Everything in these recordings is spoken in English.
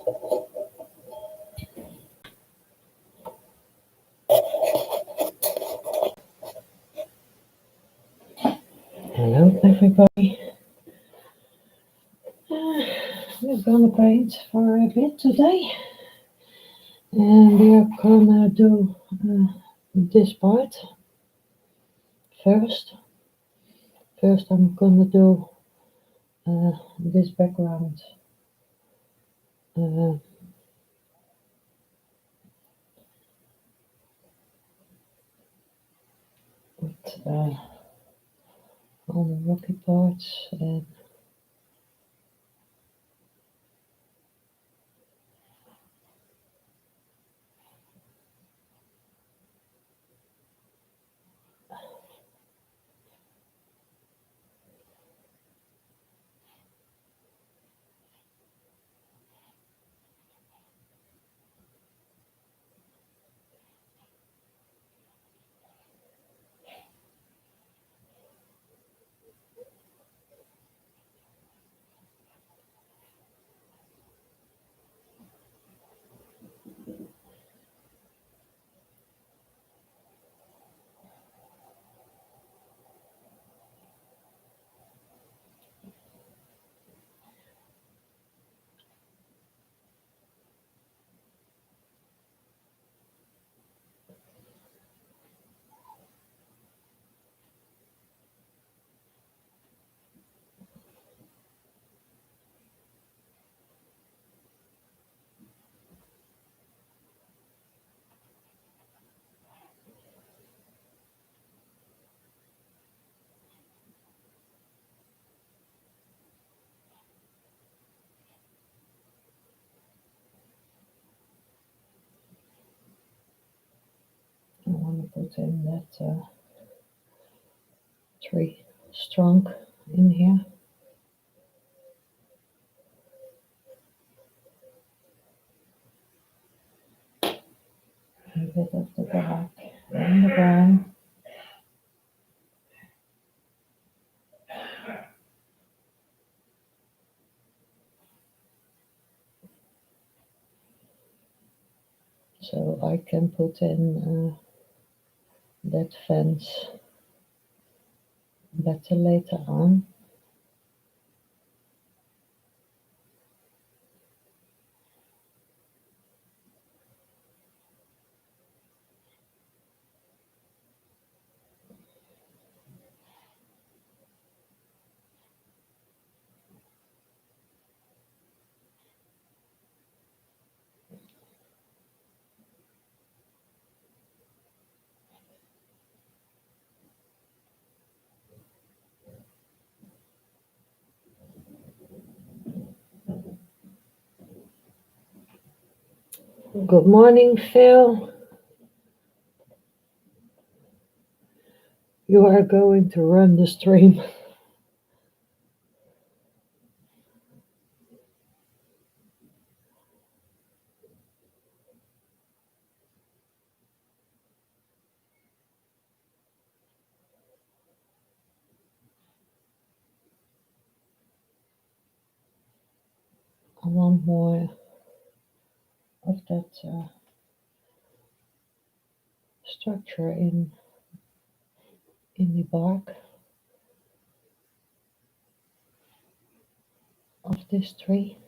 Hello everybody. We're gonna paint for a bit today, and we're gonna do this part first. First, I'm gonna do this background uh, with all the rocky parts, and I want to put in that tree trunk in here, a bit of the black and the brown. So I can put in that fence better later on. Good morning, Phil. You are going to run the stream. I want more of that structure in the bark of this tree.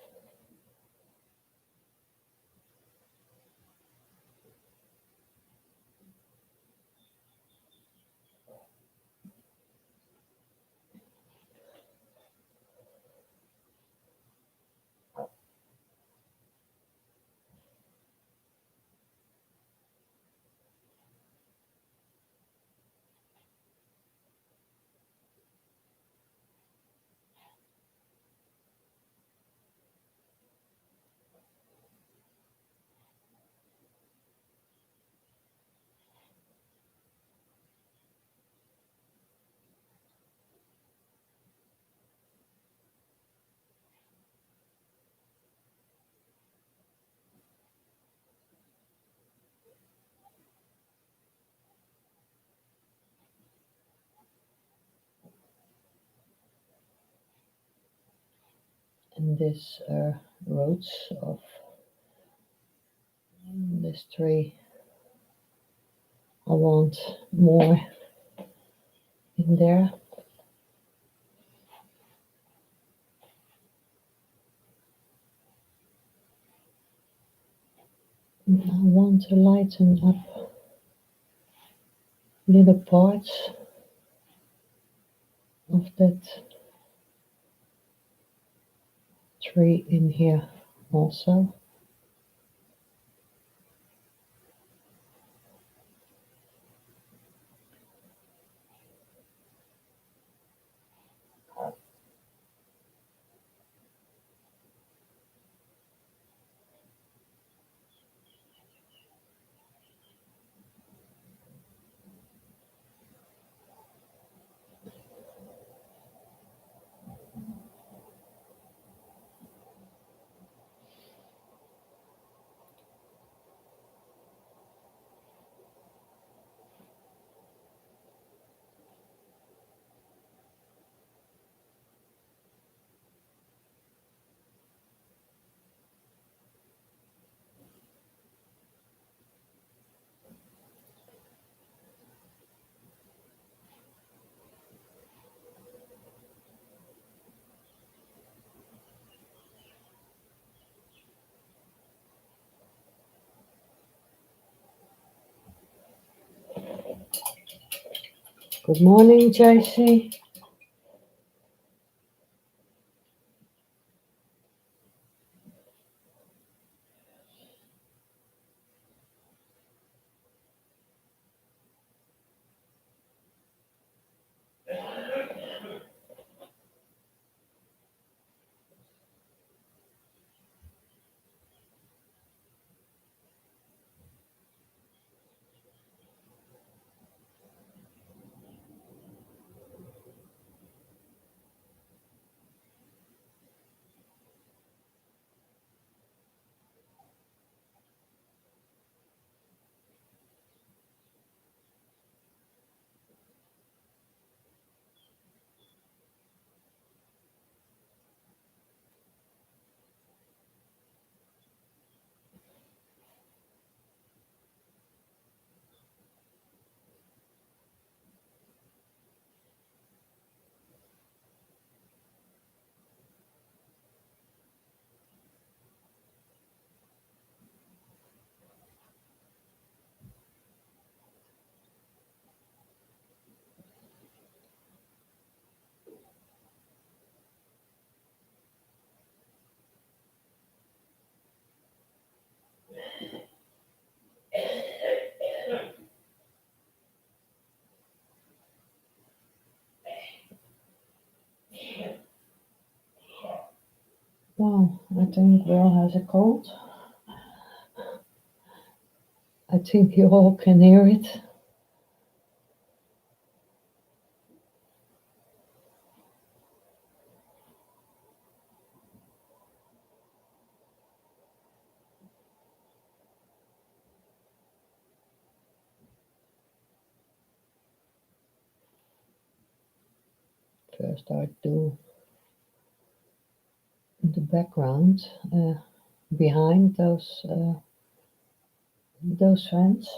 And this roots of This tree, I want more in there. I want to lighten up little parts of that tree in here also. Good morning, JC. Well, I think Will has a cold. I think you all can hear it. First, I do the background behind those fans.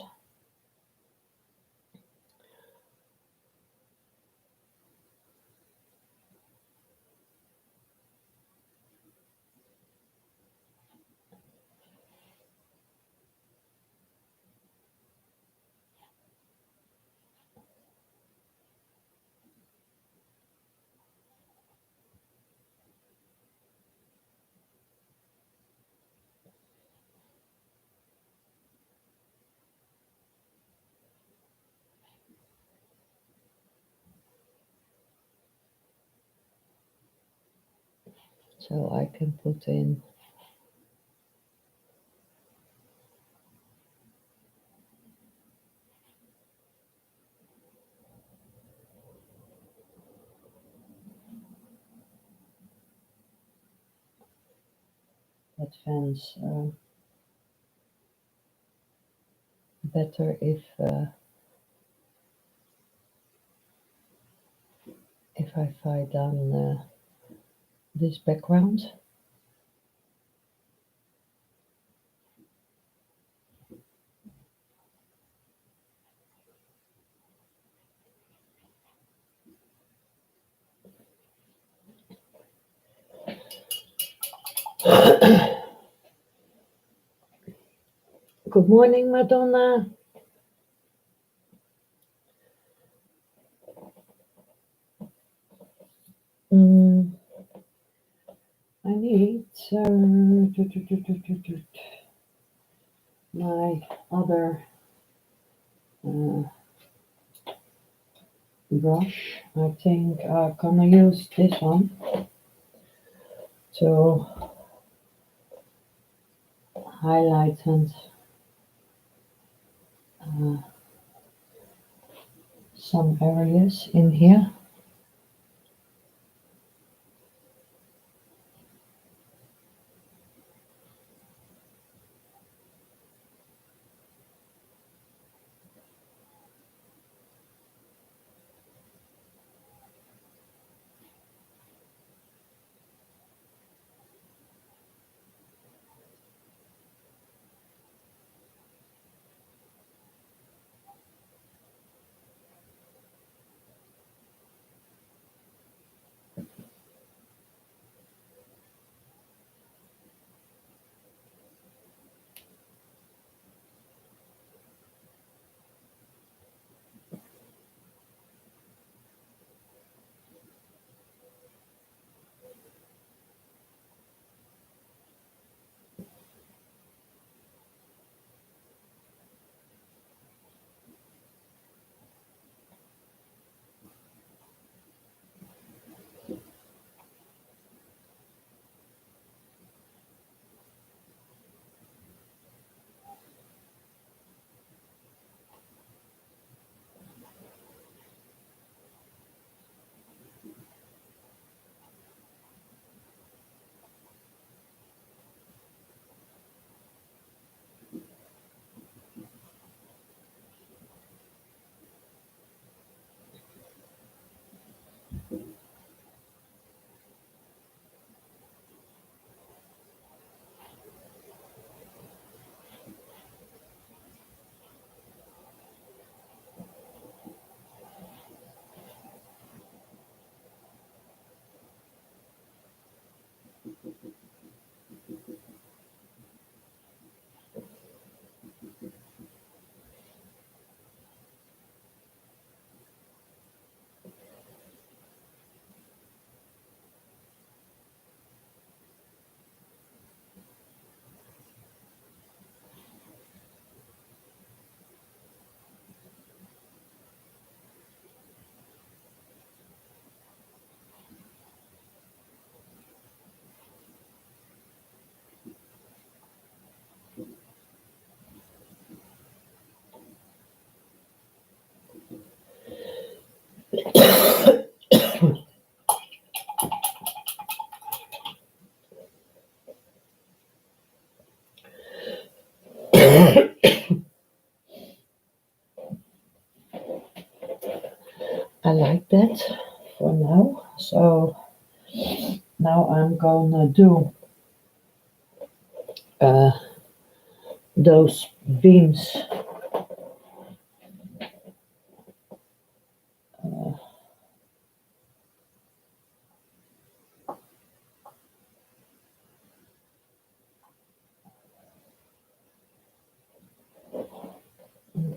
So I can put in that fans better if I find down this background. Good morning, Madonna. Mm, I need my other uh, brush. I think I'm gonna use this one to highlight and uh, some areas in here. I like that for now. So now I'm gonna do uh, those beams. Uh,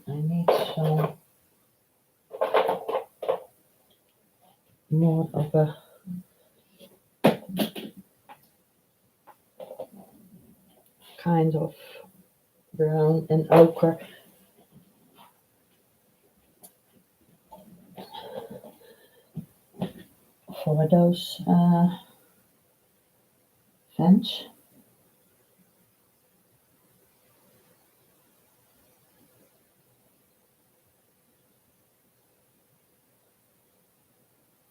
I need some more of a kind of brown and ochre for those vents.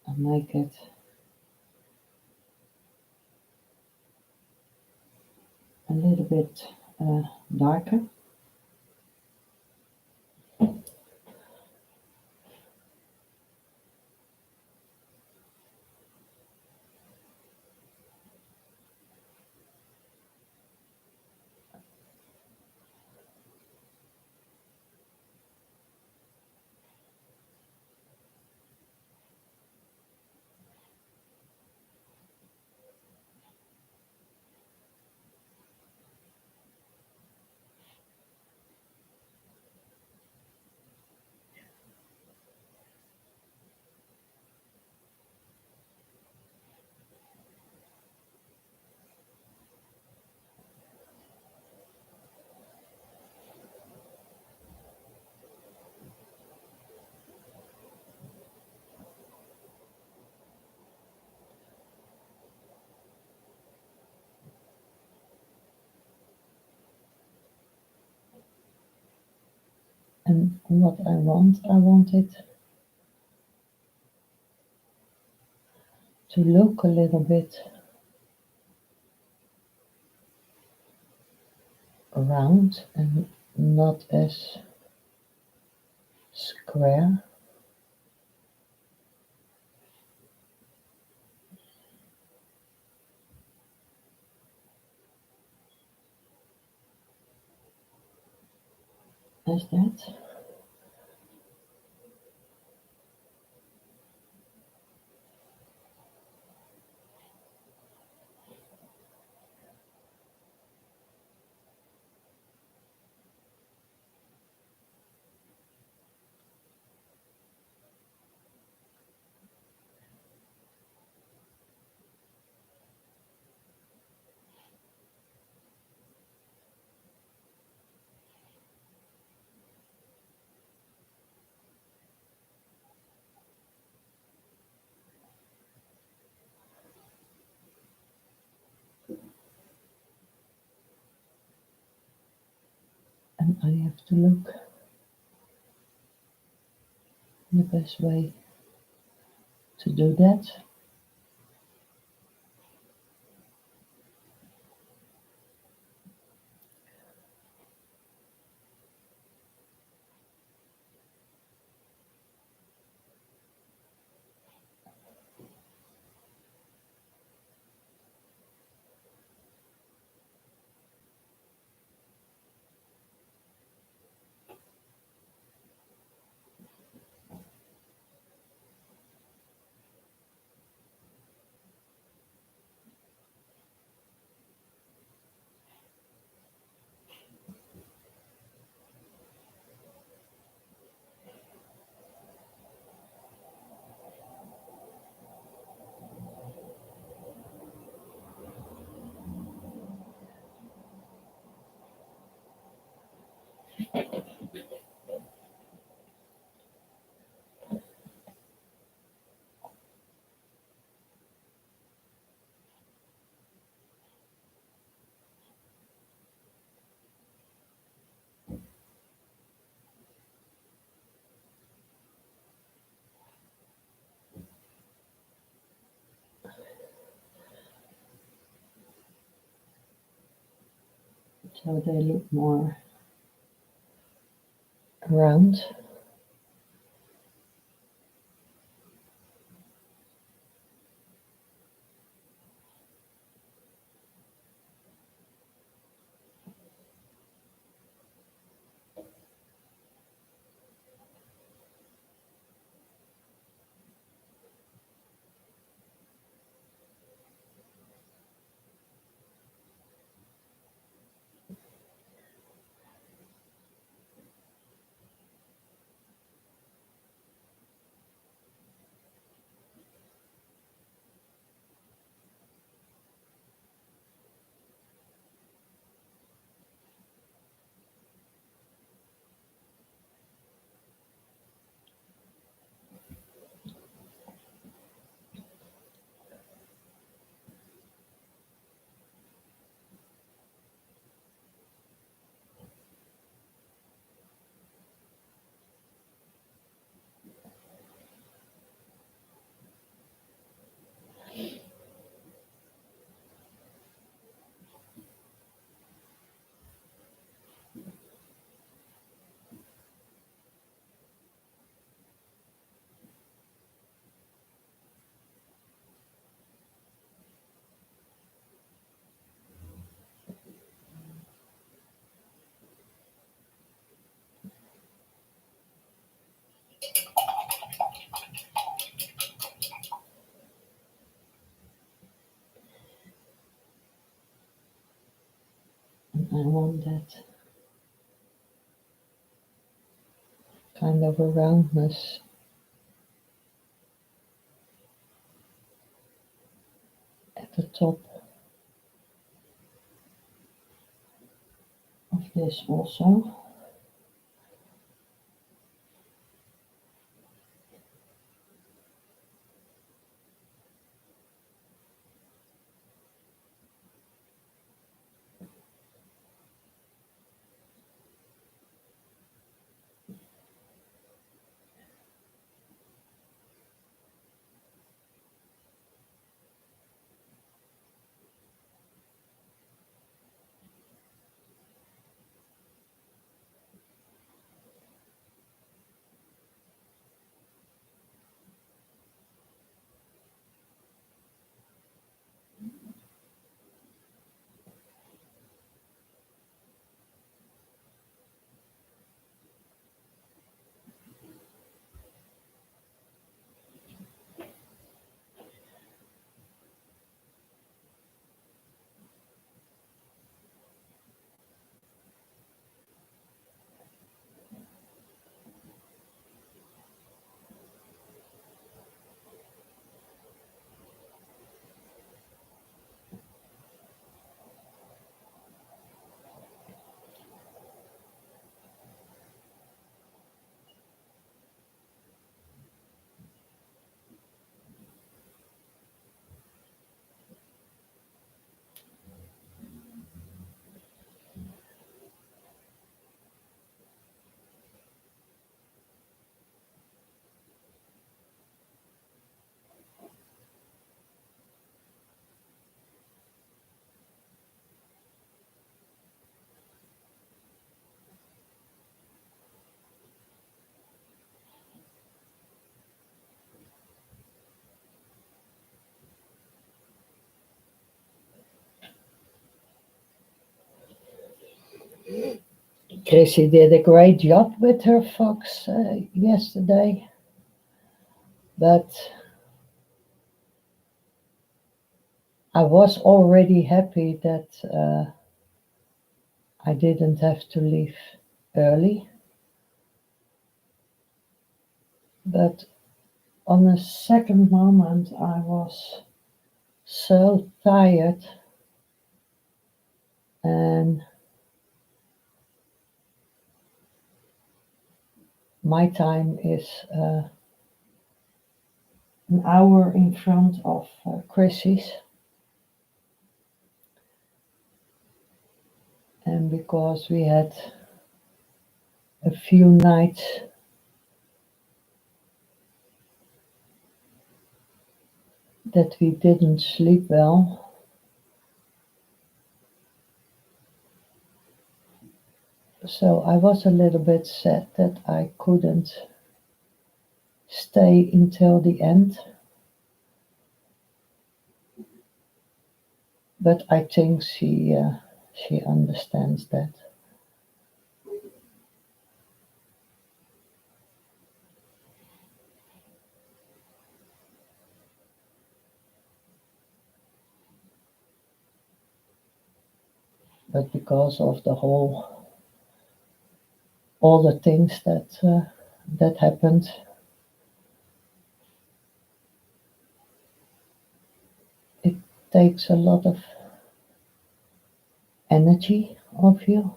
And make it a little bit darker. And what I want it to look a little bit round and not as square. As that. And I have to look the best way to do that. So they look more round. And I want that kind of a roundness at the top of this also. Chrissy did a great job with her fox yesterday, but I was already happy that I didn't have to leave early. But on a second moment, I was so tired, and my time is an hour in front of Chrissy's. And because we had a few nights that we didn't sleep well, so I was a little bit sad that I couldn't stay until the end. But I think she understands that. But because of all the things that happened, it takes a lot of energy of you.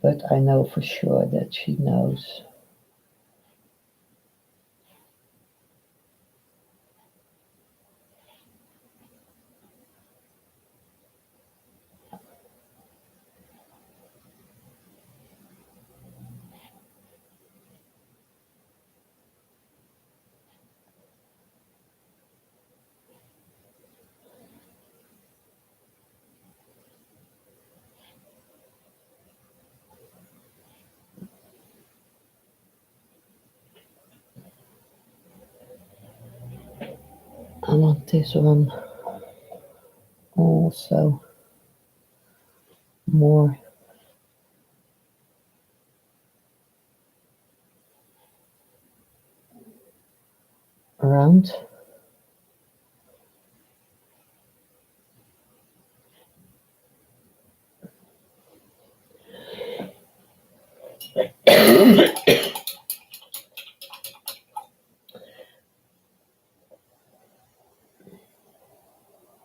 But I know for sure that she knows. I want this one also more round.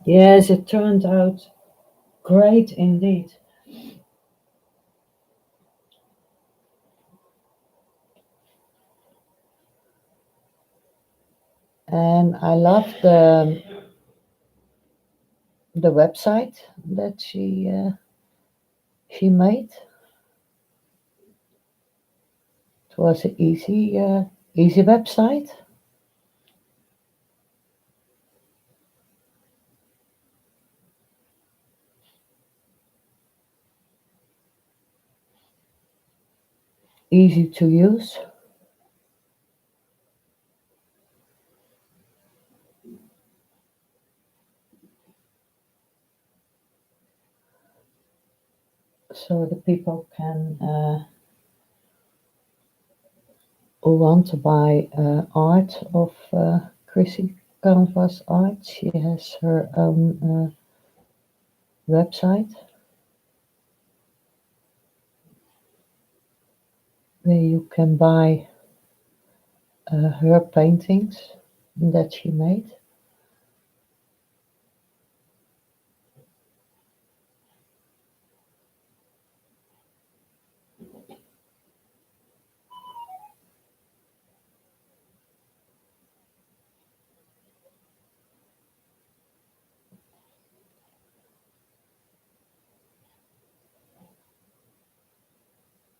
Yes, it turned out great indeed. And I love the website that she made. It was an easy website. Easy to use. So the people can who want to buy art of Chrissy Canvas Art. She has her own website where you can buy her paintings that she made.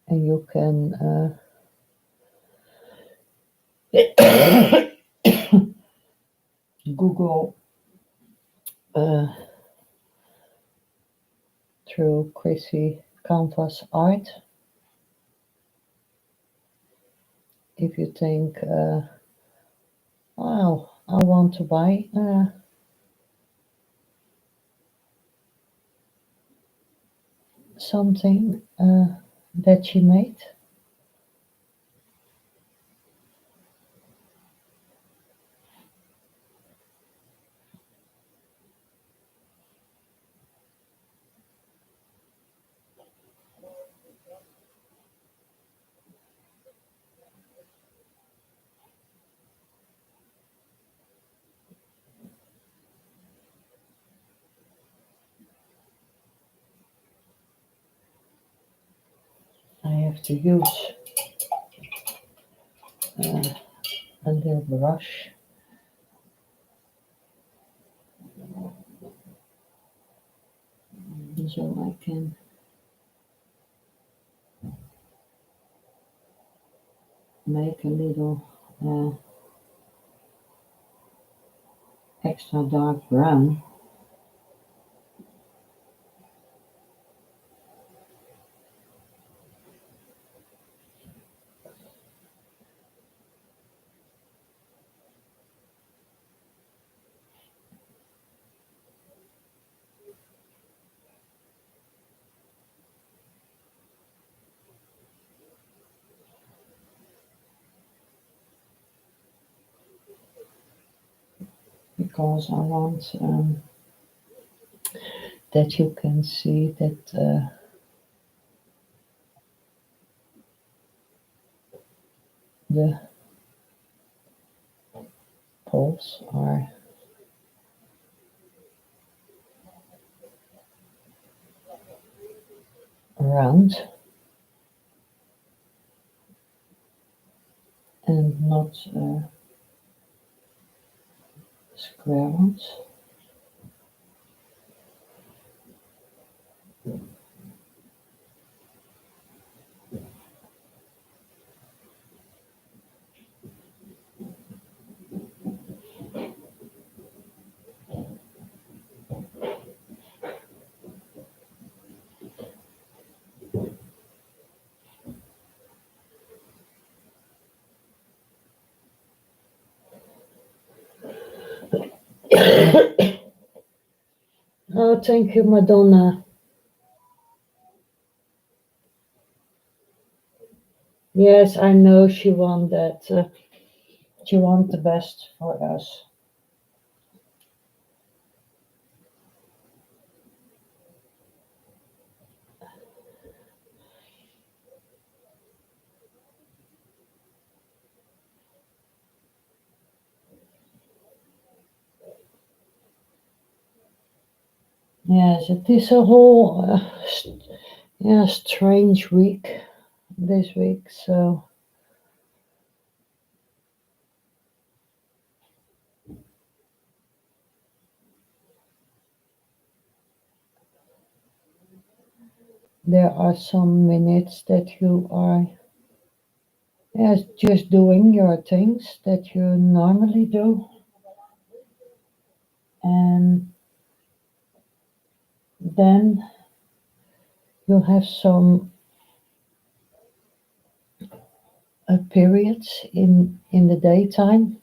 And you can Google uh, through Chrissy Canvas Art if you think wow, I want to buy something that she made. I have to use uh, a little brush. So I can make a little extra dark brown. Because I want that you can see that the poles are round and not square ones. Oh, thank you, Madonna. Yes, I know she want that. She want the best for us. Yes, it is a whole yeah strange week this week. So there are some minutes that you are yes just doing your things that you normally do, and then you have some periods in the daytime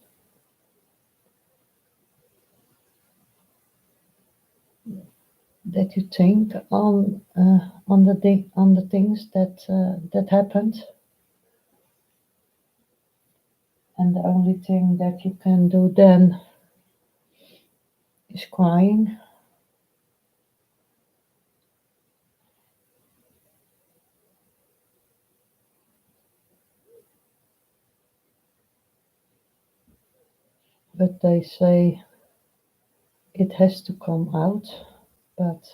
that you think on on the things that happened, and the only thing that you can do then is crying. But they say it has to come out. But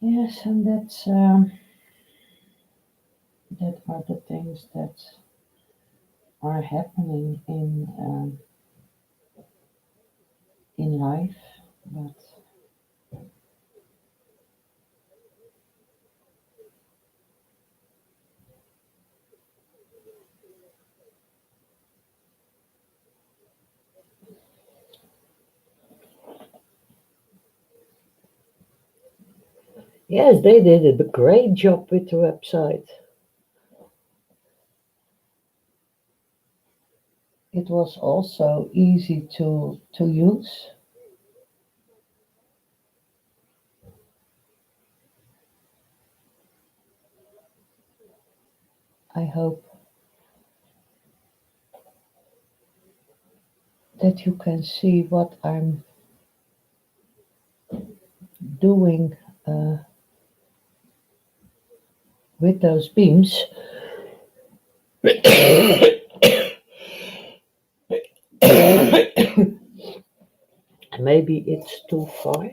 yes, and that are the things that are happening in life. But yes, they did a great job with the website. It was also easy to use. I hope that you can see what I'm doing with those beams. Maybe it's too far.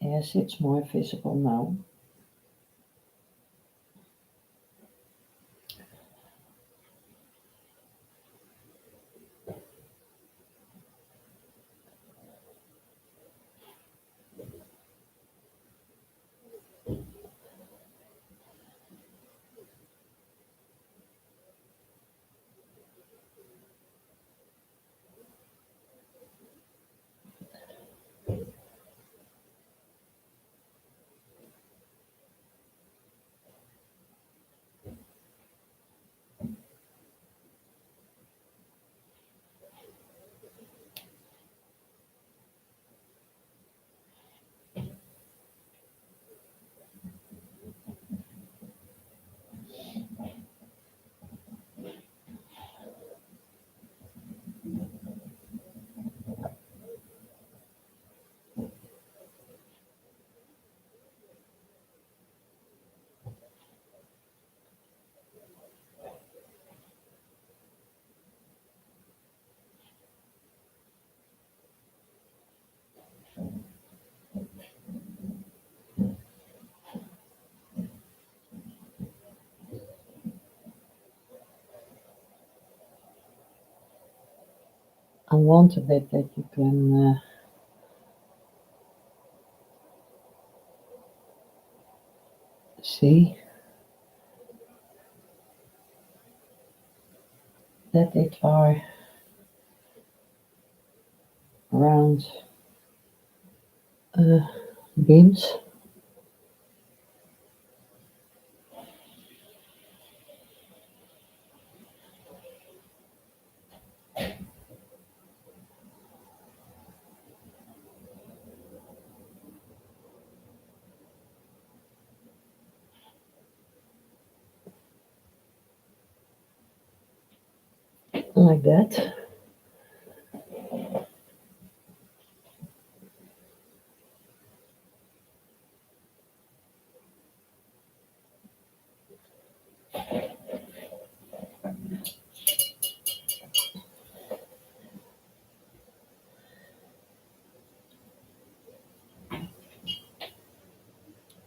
Yes, it's more visible now. I want a bit that you can see that it are round beams. Like that.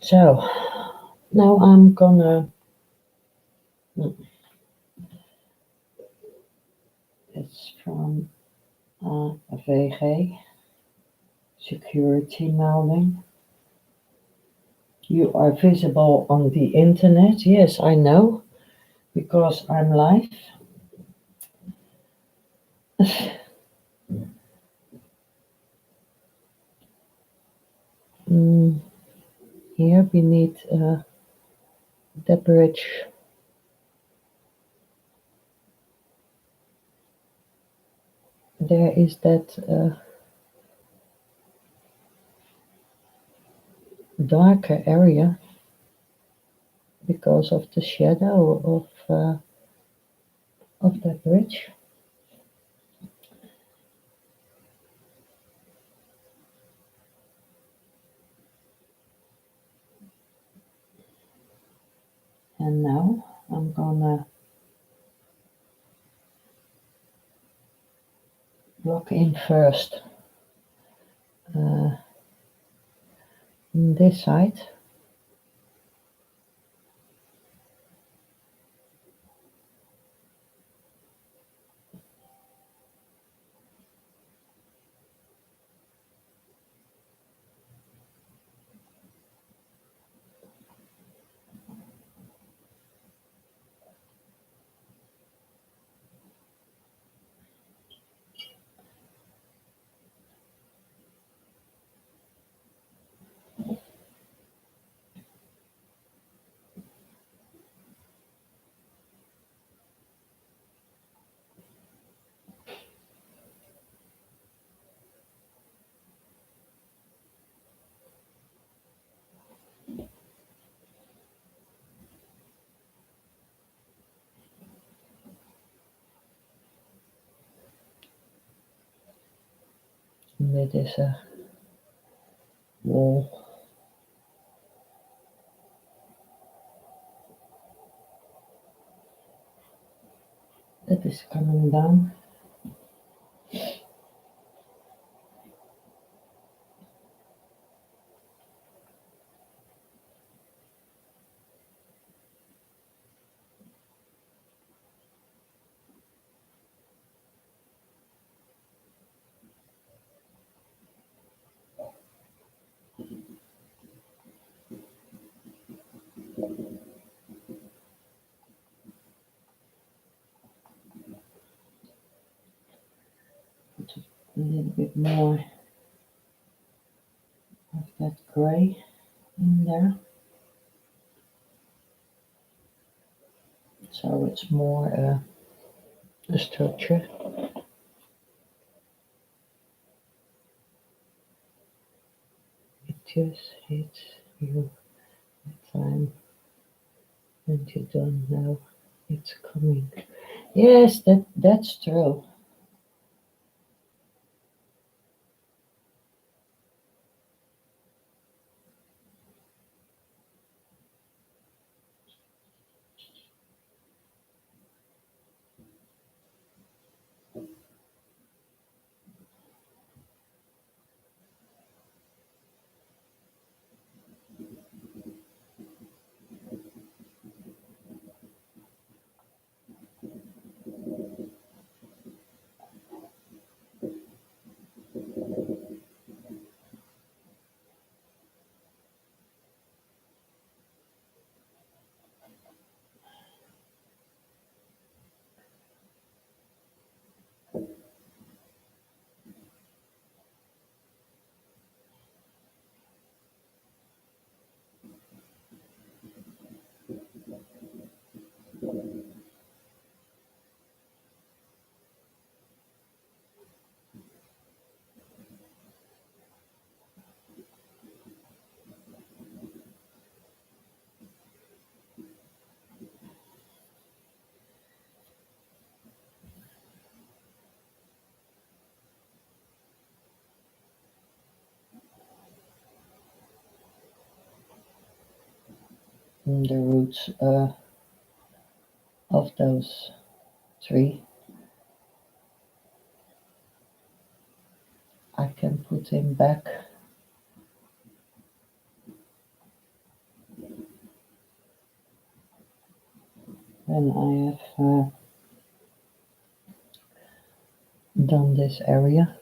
So now I'm gonna, it's from a VG security melding. You are visible on the internet. Yes, I know, because I'm live. Mm, here beneath the bridge, there is that darker area because of the shadow of that bridge. And now I'm gonna block in first this side. And dit is a wall. That is coming down. Put a little bit more of that gray in there. So it's more a structure. It just hits you at time and you don't know it's coming. Yes, that's true. And the roots of those three I can put in back. When I have done this area.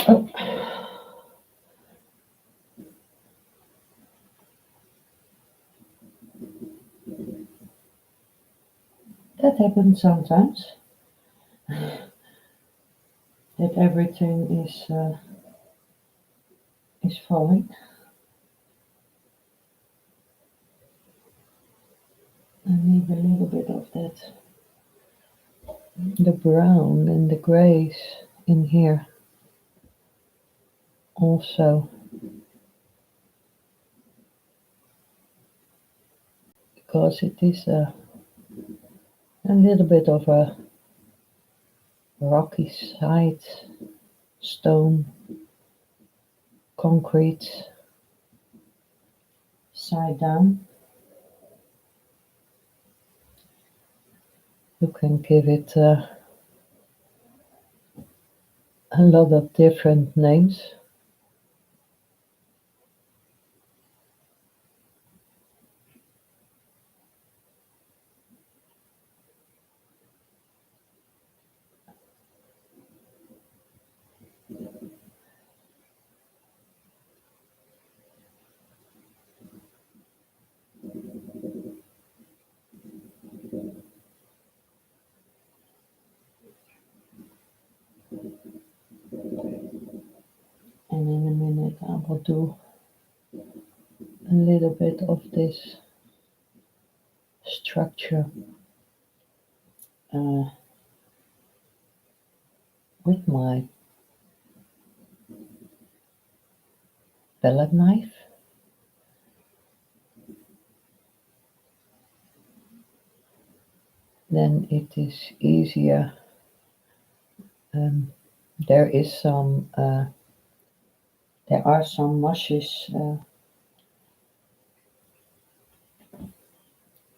Oh, that happens sometimes. That everything is falling. I need a little bit of that, the brown and the grays in here also, because it is a little bit of a rocky side, stone, concrete, side down. You can give it a lot of different names. And in a minute I will do a little bit of this structure uh, with my palette knife. Then it is easier. Um, there is some. There are some mushes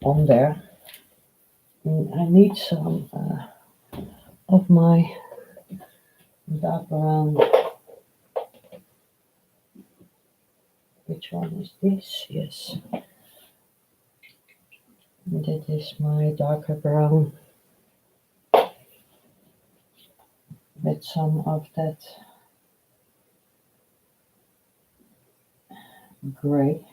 on there. I need some of my dark brown. Which one is this? Yes, that is my darker brown with some of that gray.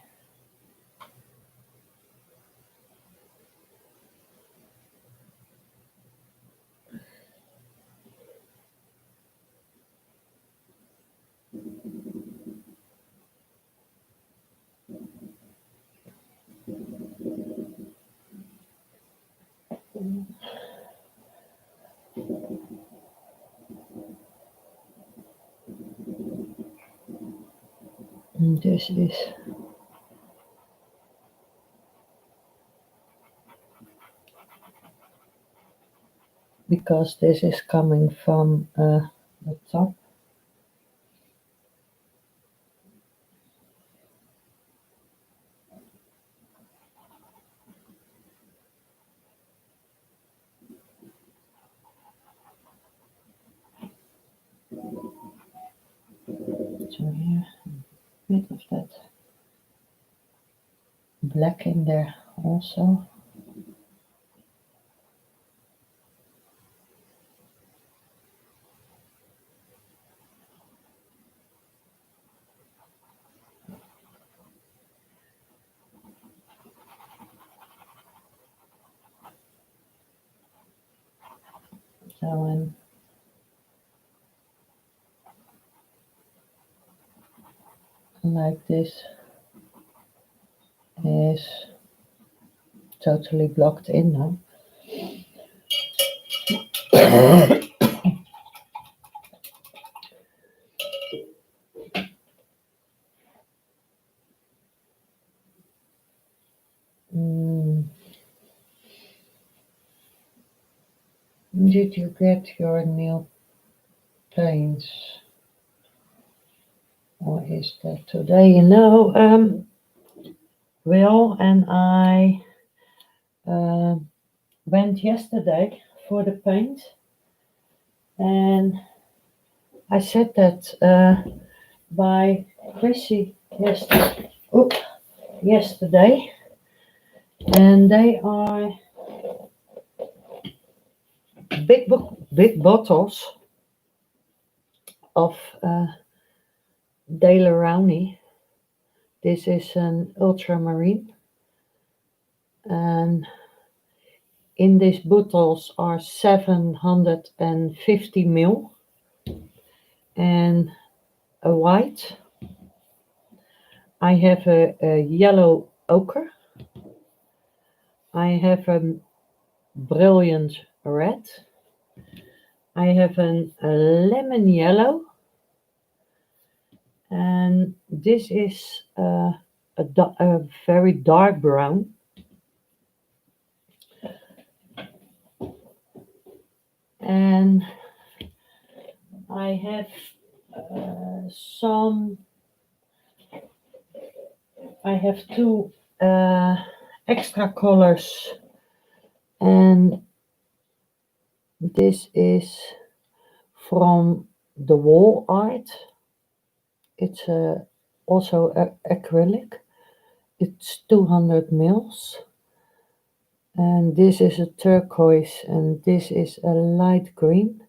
And this is because this is coming from the top. So here, a bit of that black in there also. So like this is totally blocked in now. Mm, did you get your nail paints? Or is that today? Will and I went yesterday for the paint, and I said that by Chrissy yesterday, and they are big bottles of Daler. This is an ultramarine, and in these bottles are 750 ml and a white. I have a yellow ochre, I have a brilliant red. I have a lemon yellow, and this is a very dark brown. And I have some. I have two extra colors, and this is from the wall art. It's also acrylic. It's 200 mils. And this is a turquoise, and this is a light green.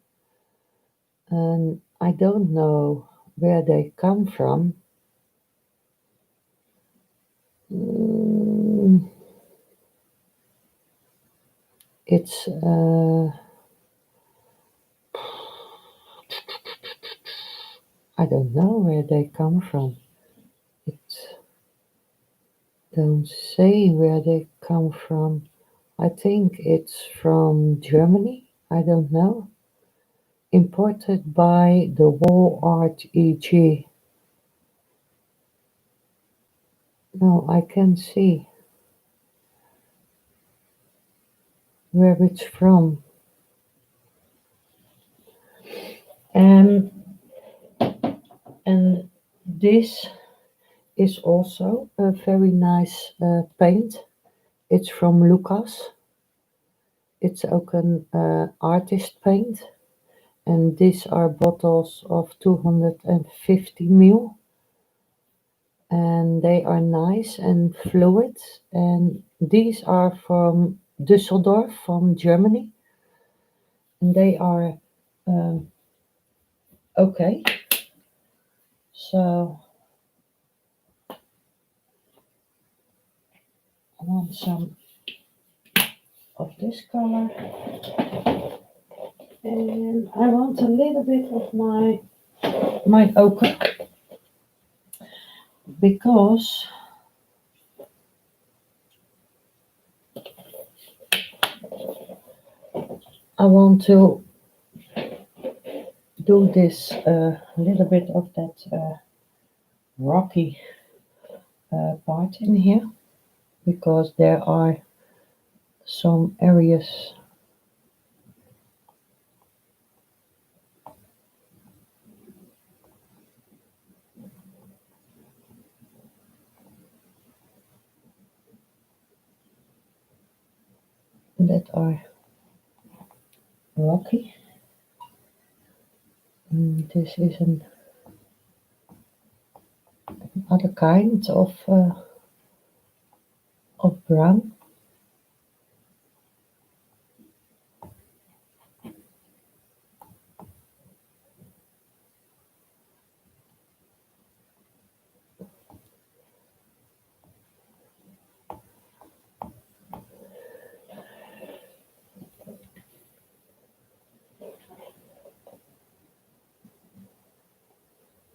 And I don't know where they come from. Mm, it's I don't know where they come from. It don't say where they come from. I think it's from Germany. I don't know. Imported by the Wall Art EG. No, I can see where it's from. Um, and this is also a very nice paint. It's from Lucas. It's ook an artist paint. And these are bottles of 250 ml. And they are nice and fluid. And these are from Düsseldorf, from Germany. And they are um, okay. So I want some of this color. And I want a little bit of my ochre, because I want to do this little bit of that rocky part in here, because there are some areas that are rocky. This is an other kind of brown.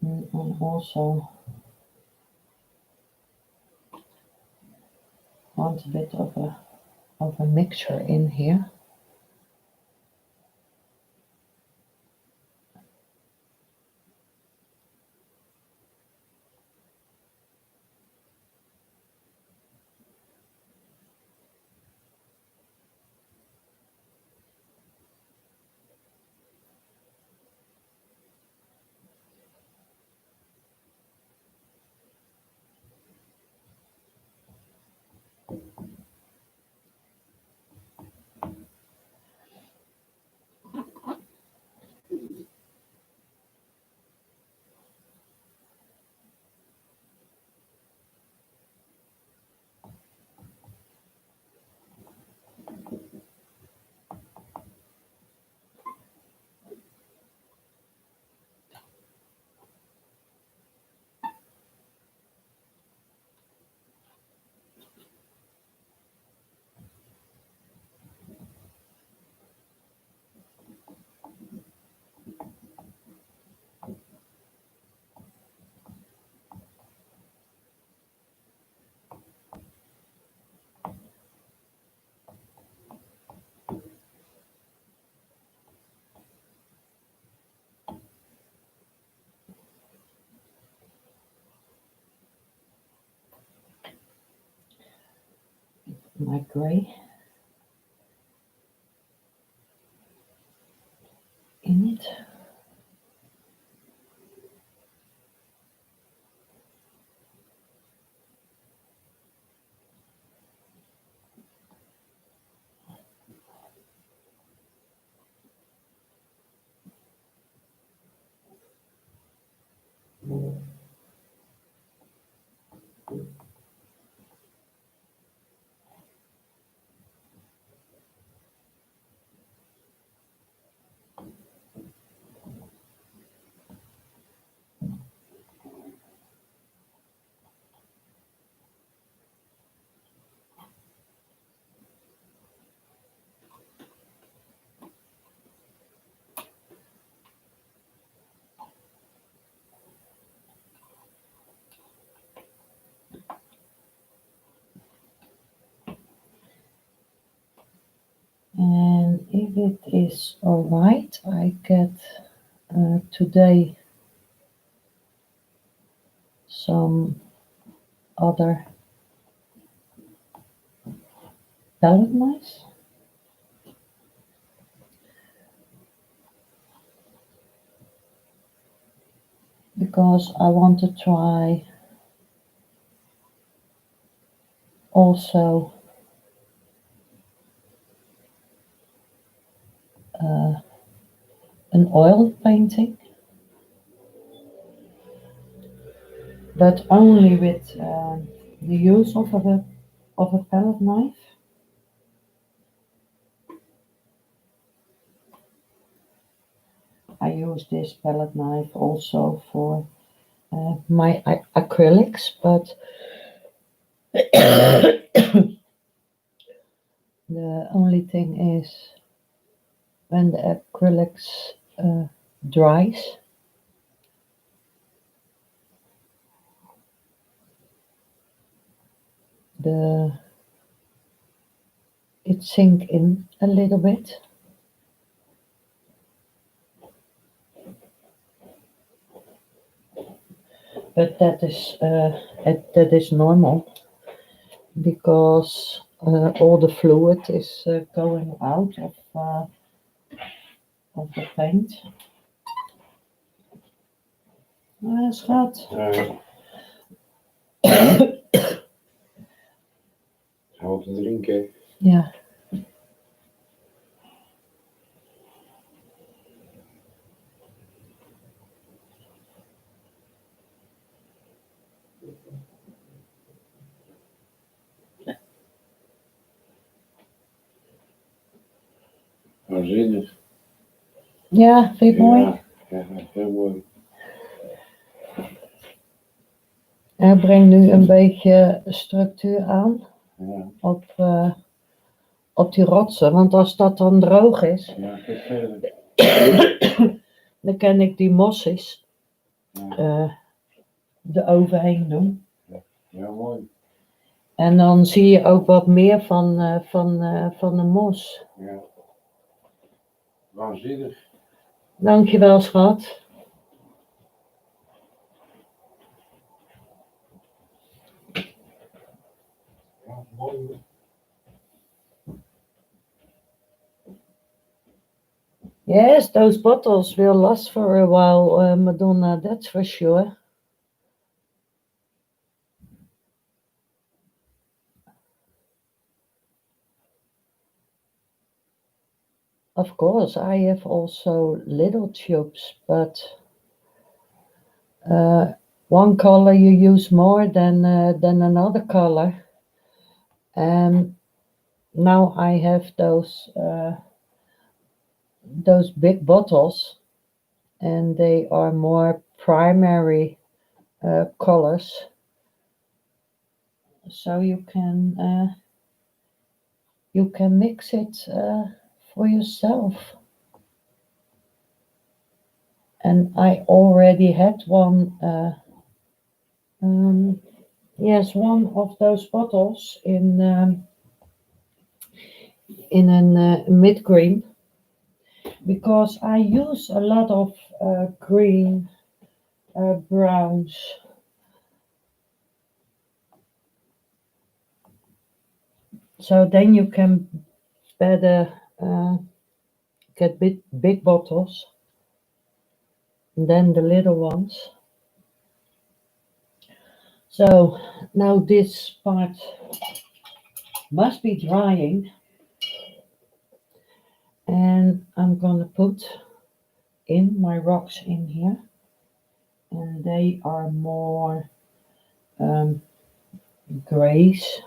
And also want a bit of a mixture in here. my grey in it. And if it is alright, I get today some other palette knives. Because I want to try also an oil painting, but only with the use of a palette knife. I use this palette knife also for my acrylics, but the only thing is when the acrylics dries, the it sink in a little bit. But that is normal because all the fluid is going out of the paint. Schat. Hou te drinken. Ja. Waanzinnig. Ja, vind je het mooi? Ja, heel mooi. Hij brengt nu een beetje structuur aan Ja, op die rotsen. Want als dat dan droog is, ja, kijk verder. dan kan ik die mossies Ja, er overheen doen. ja, mooi. En dan zie je ook wat meer van de mos. Ja. Waanzinnig. Dankjewel, schat. Ja, mooi. Yes, those bottles will last for a while, Madonna, that's for sure. Of course, I have also little tubes, but one color you use more than another color. And now I have those big bottles, and they are more primary colors, so you can mix it for yourself. And I already had one. Yes, one of those bottles in a mid green, because I use a lot of green, browns, So then you can better get big bottles than the little ones. So now this part must be drying, and I'm gonna put in my rocks in here, and they are more um, grays,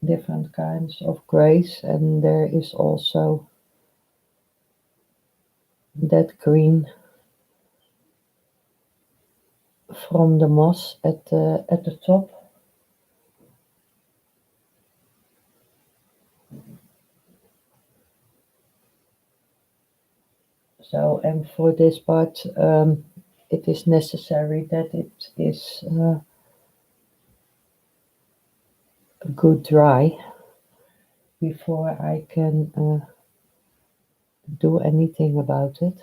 different kinds of grays, and there is also that green from the moss at the top. So, and for this part, it is necessary that it is good dry before I can do anything about it.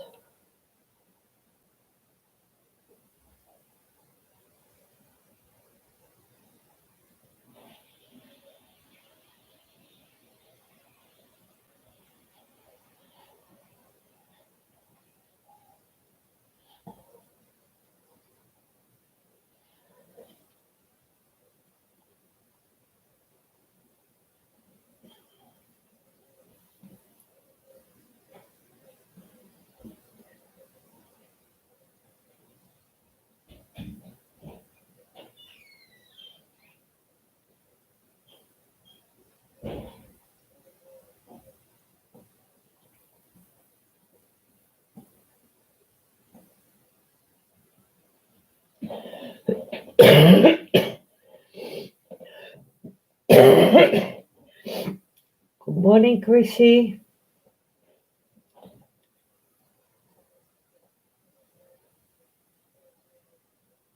Good morning, Chrissy.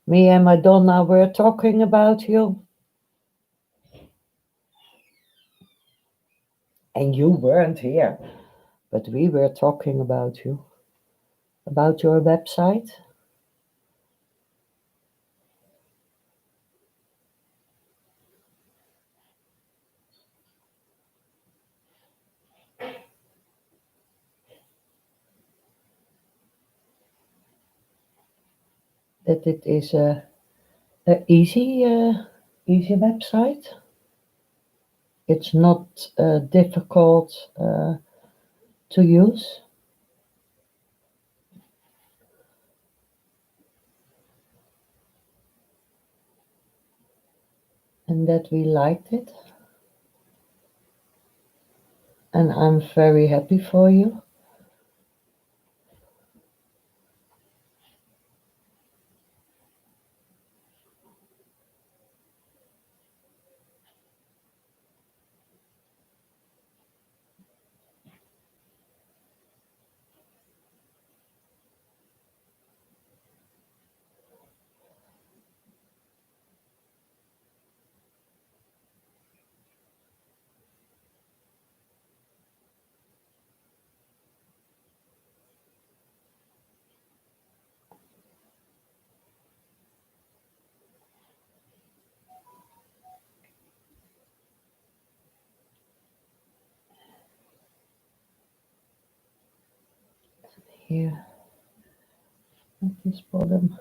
Me and Madonna were talking about you, and you weren't here, but we were talking about your website. That it is a easy website. It's not difficult to use, and that we liked it, and I'm very happy for you. Here at this bottom,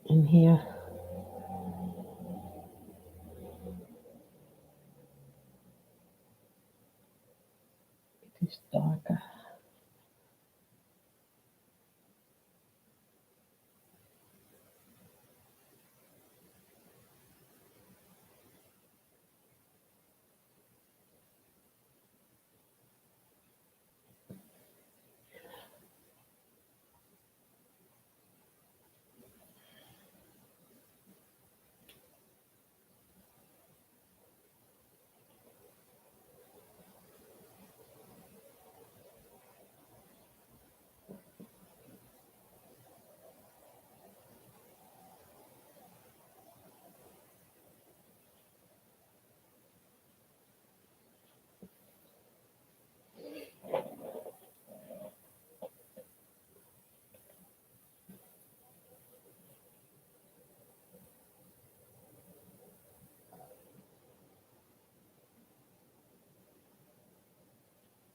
and here it is darker.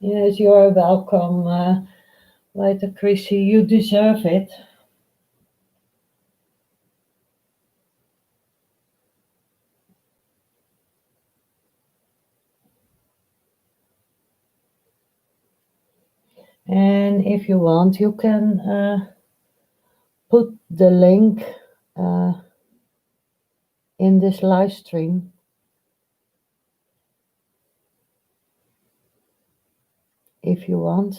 Yes, you're welcome, Lighter Chrissy. You deserve it. And if you want, you can put the link uh, in this live stream if you want.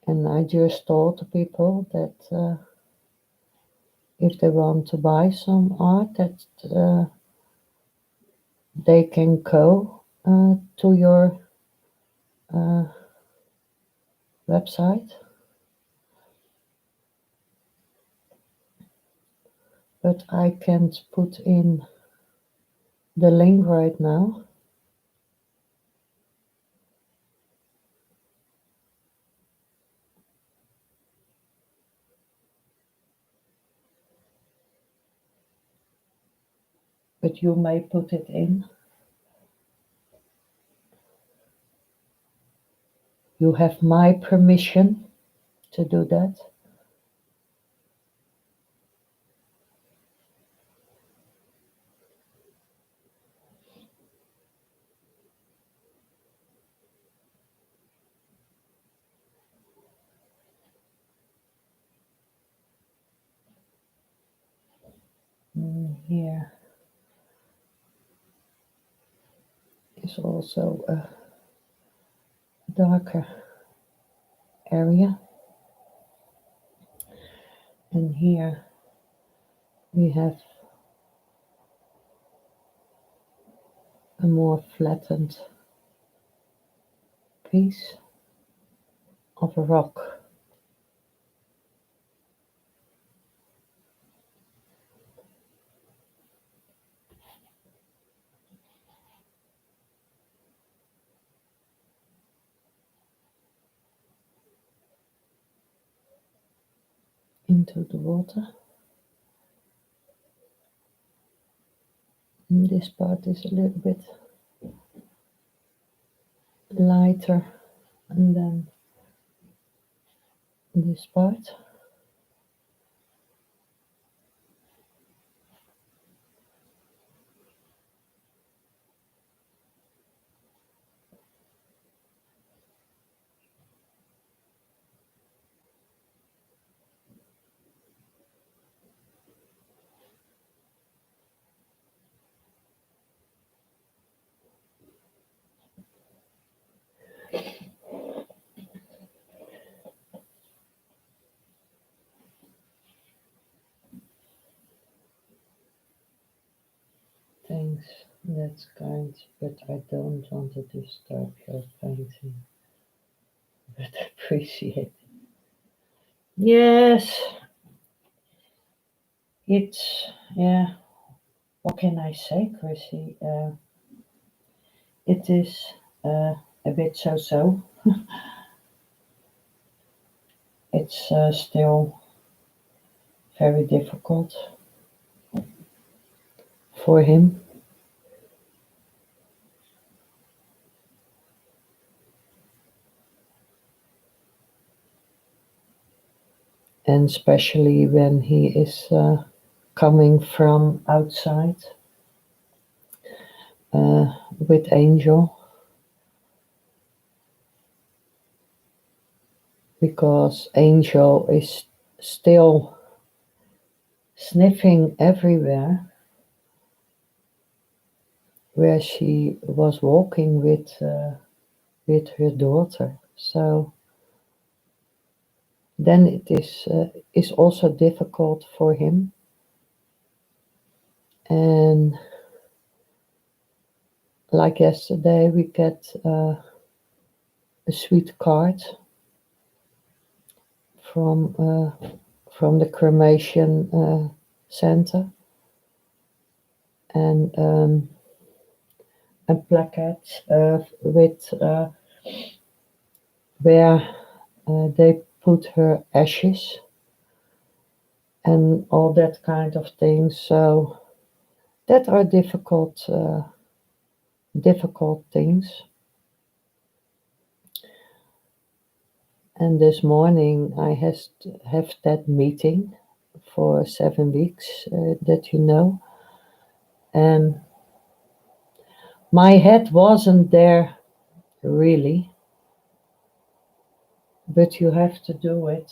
And I just told the people that if they want to buy some art, that they can go to your uh, website. But I can't put in the link right now. But you may put it in. You have my permission to do that. Here is also a darker area. And here we have a more flattened piece of a rock. Into the water. And this part is a little bit lighter, and then this part. Thanks, that's kind, but I don't want to disturb your painting. But I appreciate it. Yes, it's, yeah, what can I say, Chrissy? It is a bit so-so. It's still very difficult for him. And especially when he is coming from outside with Angel, because Angel is still sniffing everywhere where she was walking with her daughter. So then it is also difficult for him. And like yesterday, we get a sweet card from the cremation center, and a placard with where they put her ashes, and all that kind of things. So that are difficult things. And this morning I have that meeting for 7 weeks that you know, and my head wasn't there really, but you have to do it.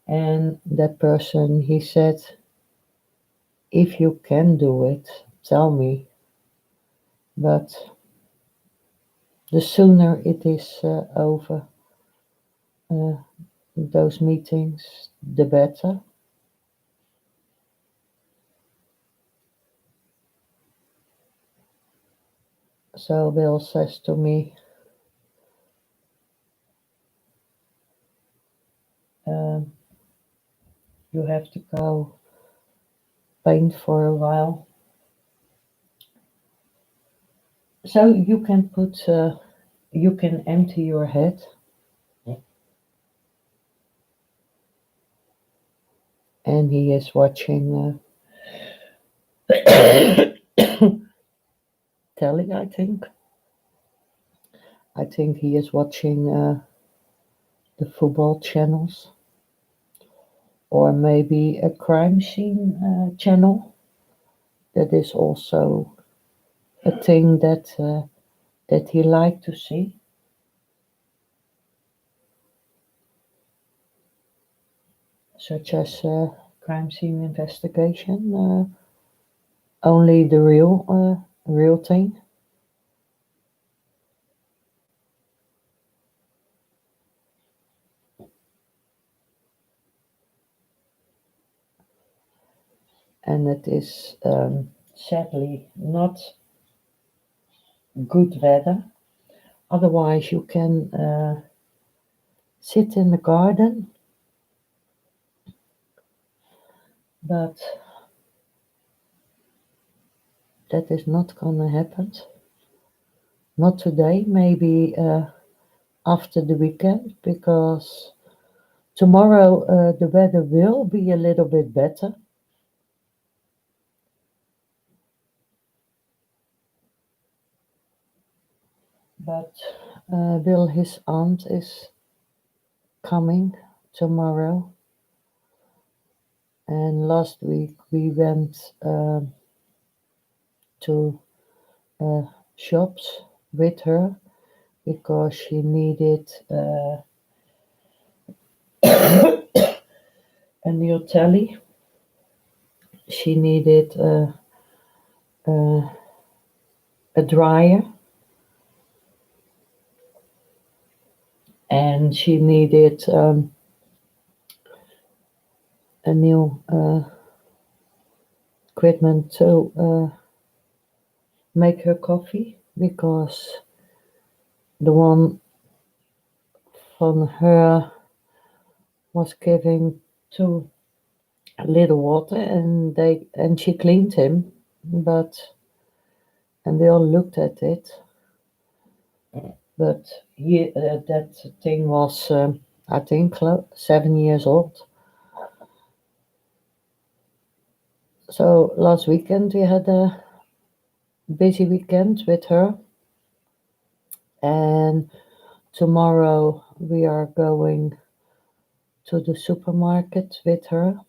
And that person, he said, if you can do it, tell me. But the sooner it is over, uh, those meetings, the better. So Bill says to me, um, you have to go paint for a while. So you can empty your head, and he is watching telly, I think. I think he is watching the football channels, or maybe a crime scene channel. That is also a thing that he liked to see, such as crime scene investigation, only the real thing. And it is sadly not good weather. Otherwise, you can sit in the garden, but that is not gonna happen. Not today, maybe after the weekend, because tomorrow the weather will be a little bit better. But Will, his aunt, is coming tomorrow. And last week we went to uh, shops with her because she needed a new telly. She needed a dryer, and she needed a new equipment to make her coffee because the one from her was giving too little water, and she cleaned him, but and we all looked at it, but that thing was I think 7 years old. So last weekend we had a busy weekend with her, and tomorrow we are going to the supermarket with her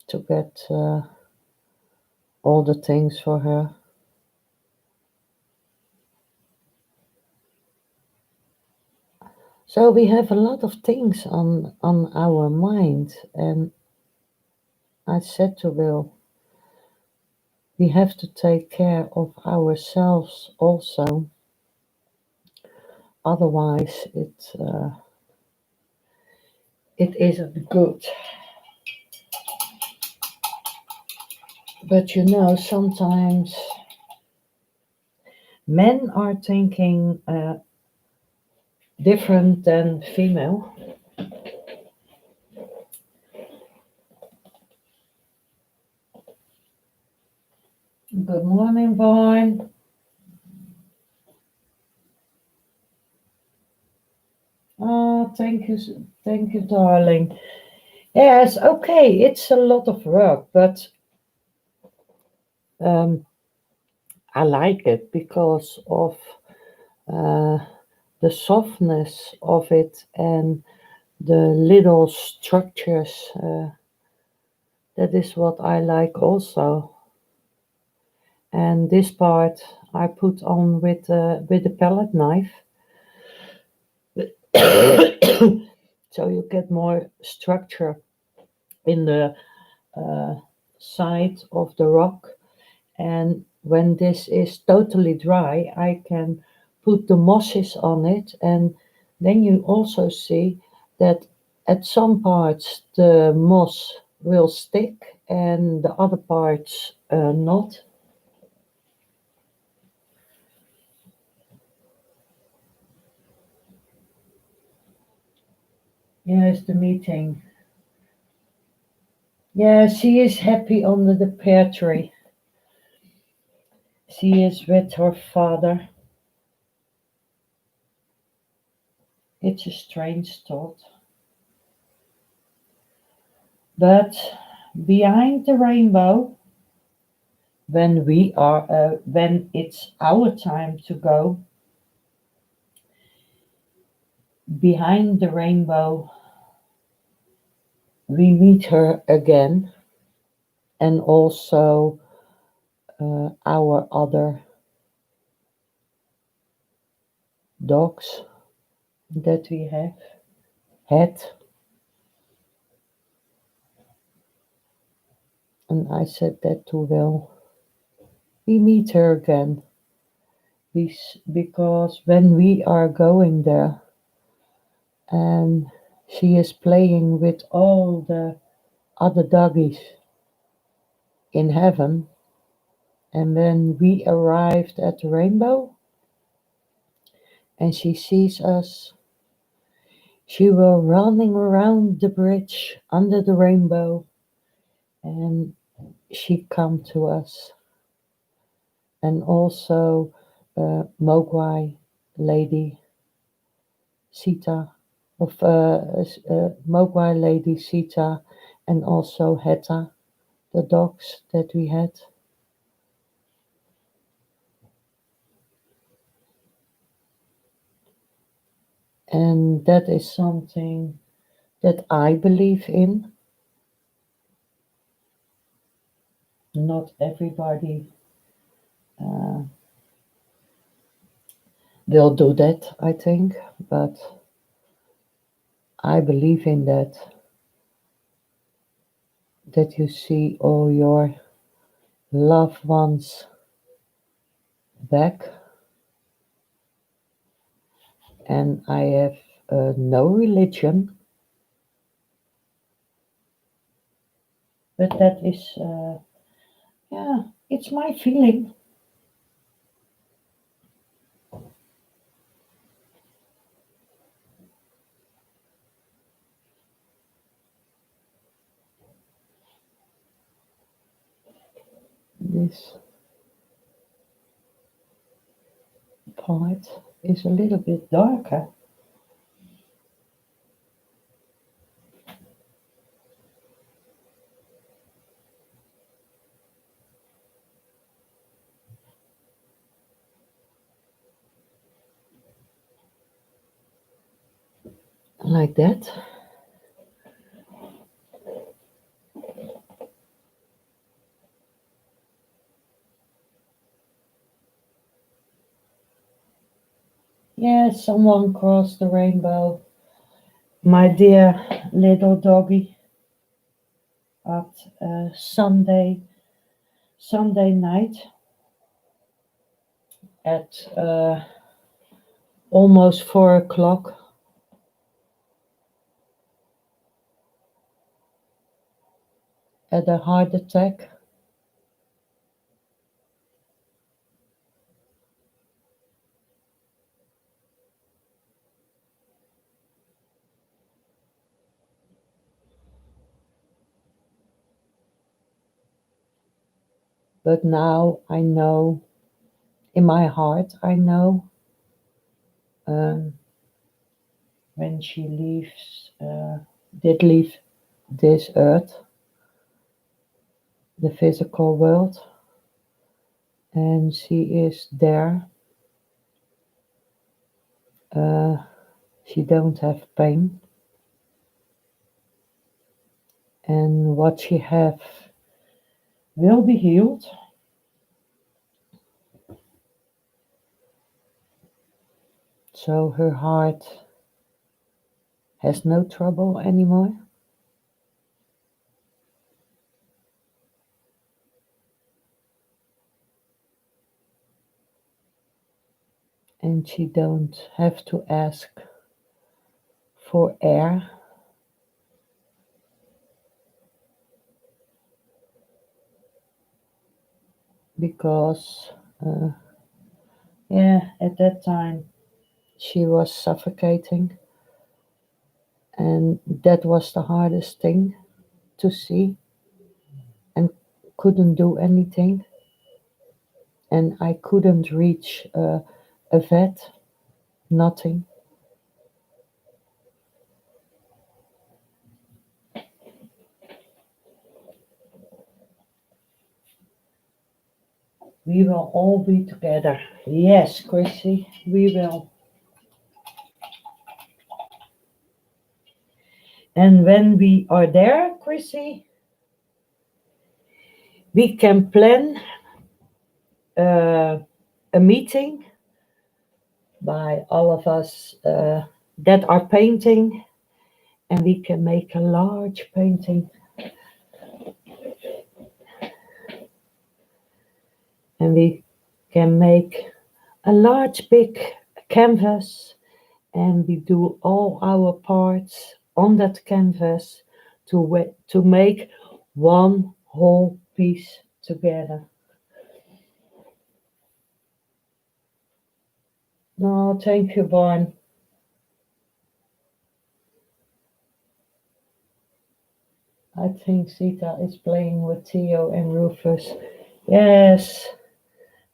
to get all the things for her. So we have a lot of things on our mind, and I said to Will, we have to take care of ourselves also. Otherwise, it isn't good. But you know, sometimes men are thinking different than female. Good morning, boy. thank you, darling. Yes, okay, it's a lot of work, but um, I like it because of uh, the softness of it and the little structures. That is what I like also. And this part I put on with a palette knife, so you get more structure in the uh, side of the rock. And when this is totally dry, I can put the mosses on it, and then you also see that at some parts the moss will stick and the other parts not. Yes, the meeting. Yeah, she is happy under the pear tree. She is with her father. It's a strange thought. But behind the rainbow, when it's our time to go, behind the rainbow, we meet her again, and also our other dogs that we have had. And I said that too well. We meet her again because when we are going there, and she is playing with all the other doggies in heaven. And when we arrived at the rainbow and she sees us, she will running around the bridge under the rainbow, and she come to us. And also Mogwai lady Sita, of Mogwai lady Sita, and also Hetta, the dogs that we had. And that is something that I believe in. Not everybody uh, will do that, I think, but I believe in that you see all your loved ones back. And I have no religion, but that is, yeah, it's my feeling. This part is a little bit darker, like that. Yeah, someone crossed the rainbow. My dear little doggy at Sunday night at almost 4 o'clock, had a heart attack. But now I know, in my heart, I know um, when she did leave this earth, the physical world, and she is there. Uh, she don't have pain, and what she have will be healed. So her heart has no trouble anymore. And she don't have to ask for air because yeah, at that time she was suffocating, and that was the hardest thing to see, and couldn't do anything, and I couldn't reach a vet, nothing. We will all be together. Yes, Chrissy, we will. And when we are there, Chrissy, we can plan uh, a meeting by all of us that are painting, and we can make a large painting, and we can make a large big canvas, and we do all our parts on that canvas to make one whole piece together. No, thank you, Barn. I think Sita is playing with Theo and Rufus. Yes,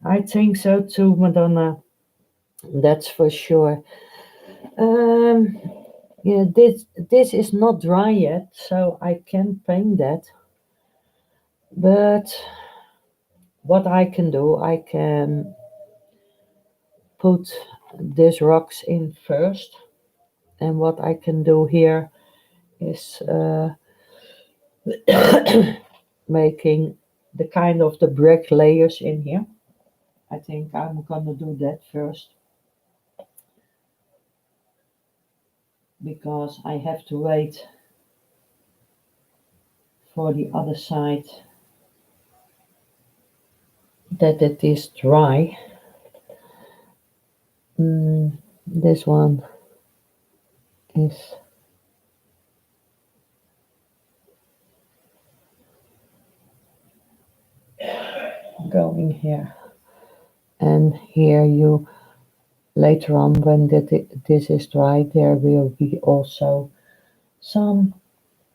I think so too, Madonna. That's for sure. Um, yeah, this is not dry yet, so I can't paint that. But what I can do, I can put these rocks in first, and what I can do here is making the kind of the brick layers in here. I think I'm gonna do that first because I have to wait for the other side that it is dry. This one is going here, and here you later on when this is dry, there will be also some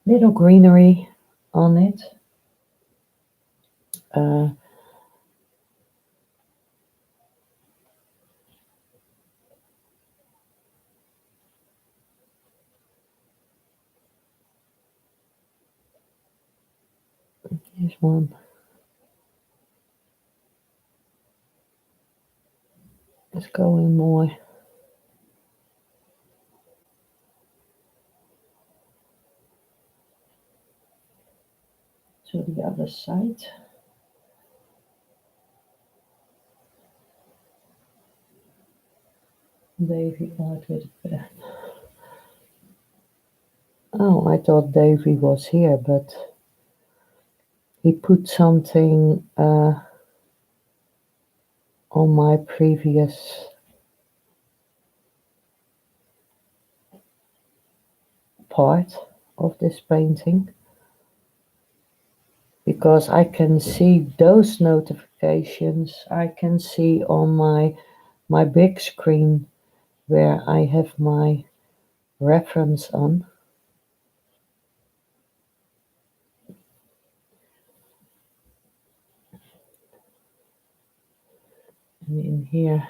little greenery on it. Uh, this one is going more to the other side. Davy out with a pen. Oh, I thought Davy was here, but he put something on my previous part of this painting because I can see those notifications. I can see on my big screen where I have my reference on. And in here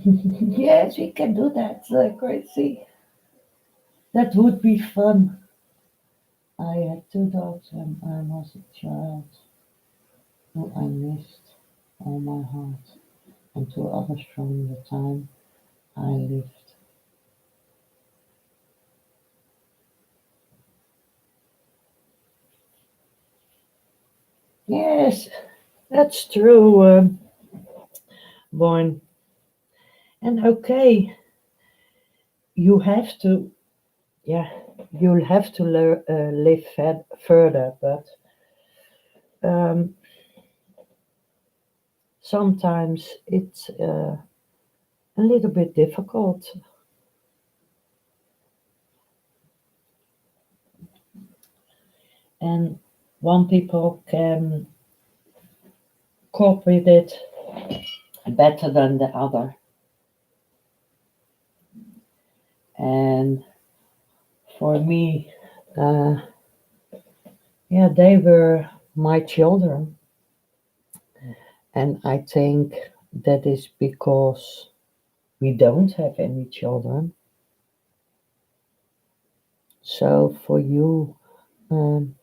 Yes, we can do that. Crazy. That would be fun. I had two dogs when I was a child who I missed all my heart, and two others from the time I lived. Yes, that's true, Born. And okay, you have to, yeah, you'll have to live further, but um, sometimes it's a little bit difficult. And one people can cope with it better than the other. And for me, uh, yeah, they were my children. And I think that is because we don't have any children. So for you, um,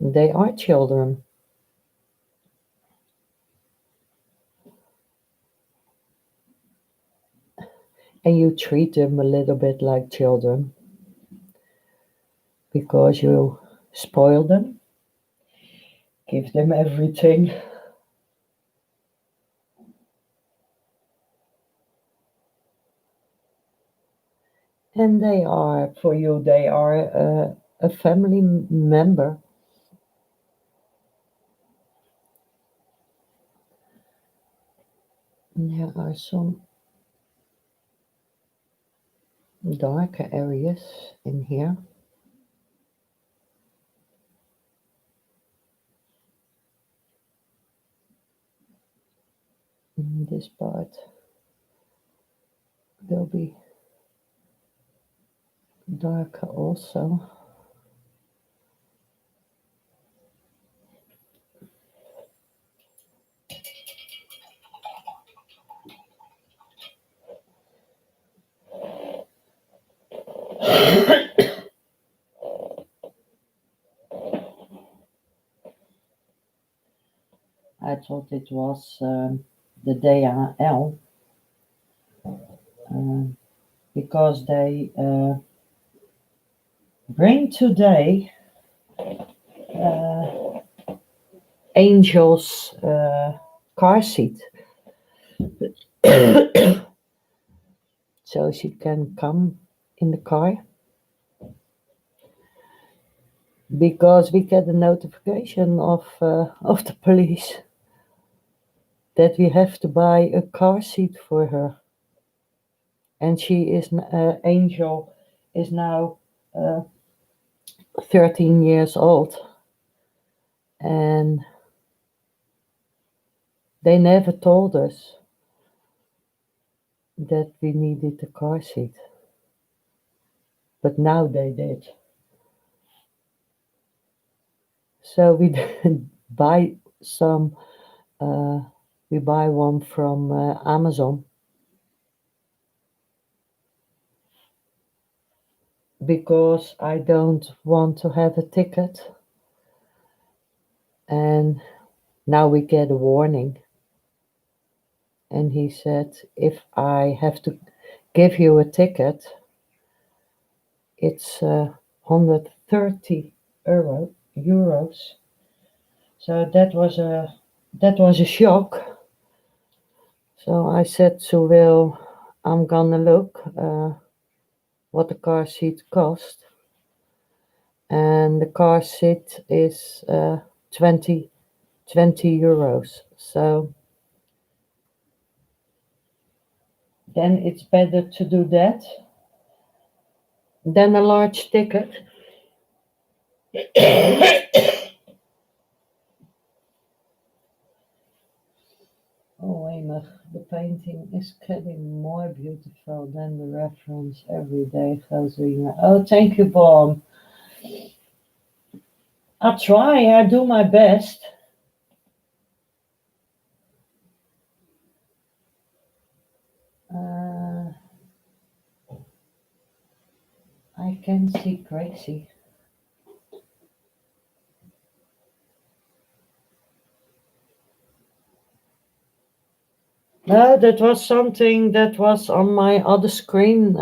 they are children, and you treat them a little bit like children because you spoil them, give them everything, and they are for you. They are a family member. There are some darker areas in here. This part will be darker also. I thought it was the DHL um, because they bring today uh, Angel's car seat so she can come in the car because we get a notification of the police that we have to buy a car seat for her, and Angel is now uh, 13 years old, and they never told us that we needed a car seat, but now they did. So we buy some. Uh, we buy one from Amazon because I don't want to have a ticket. And now we get a warning. And he said, if I have to give you a ticket, it's 130 euros. So that was a shock. So I said to Will, I'm gonna look what the car seat cost, and the car seat is 20 euros. So then it's better to do that than a large ticket. Oh, Amy, the painting is getting more beautiful than the reference every day, Rosina. Oh, thank you, Bob. I try, I do my best. can see Gracie. No, that was something that was on my other screen.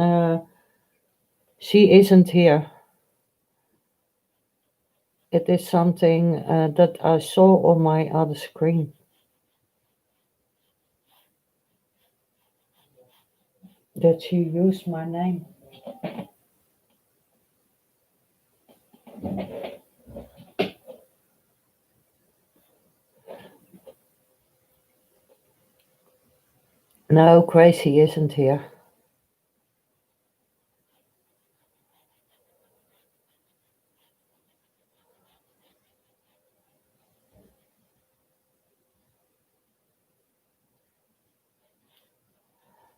She isn't here. It is something that I saw on my other screen. That she used my name. No, Gracie isn't here.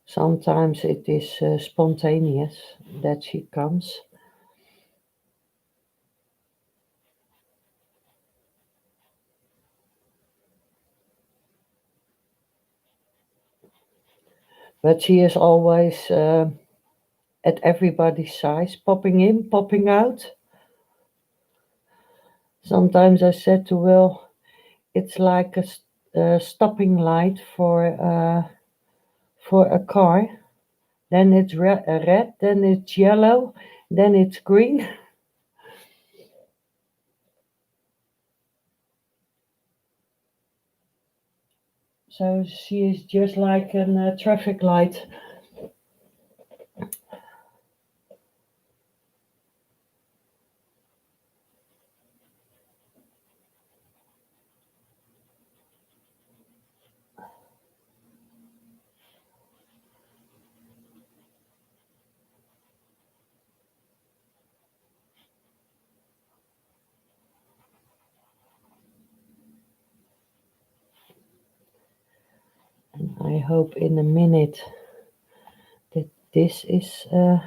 Sometimes it is spontaneous that she comes. But she is always at everybody's size, popping in, popping out. Sometimes I said to Will, it's like a stopping light for a car. Then it's red, then it's yellow, then it's green. So she is just like a traffic light. And I hope in a minute that this is a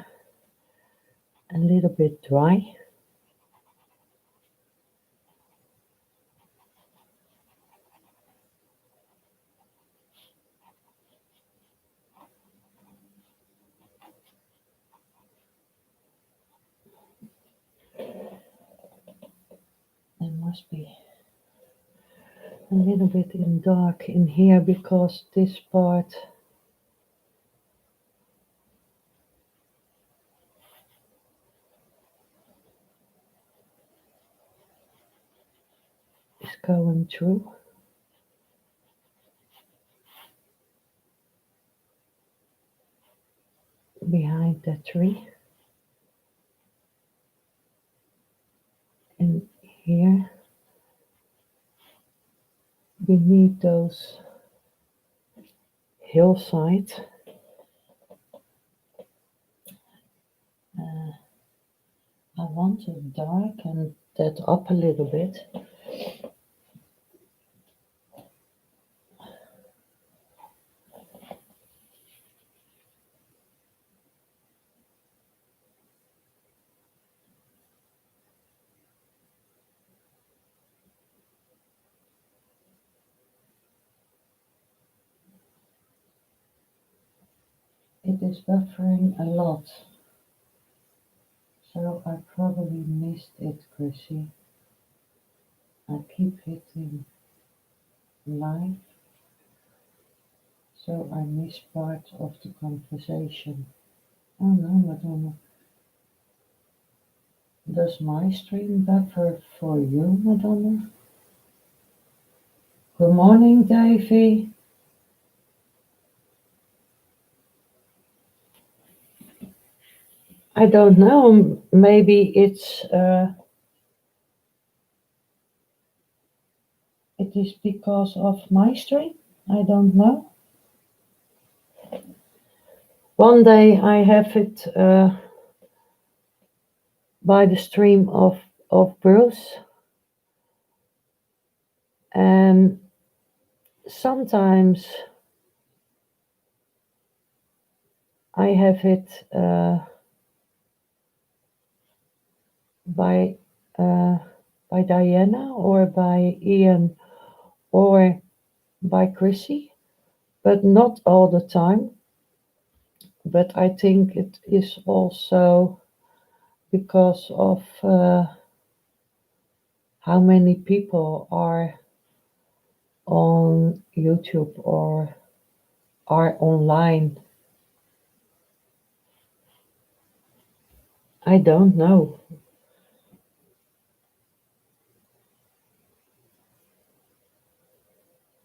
little bit dry. There must be a little bit in dark in here because this part is going through. Behind that tree. And here, beneath those hillsides, I want to darken that up a little bit. It is buffering a lot, so I probably missed it, Chrissy. I keep hitting live, so I miss part of the conversation. Oh no, Madonna. Does my stream buffer for you, Madonna? Good morning, Davy. I don't know. Maybe it is because of my stream. I don't know. One day I have it by the stream of Bruce, and sometimes I have it by uh, by Diana or by Ian or by Chrissy, but not all the time. But I think it is also because of how many people are on YouTube or are online. I don't know.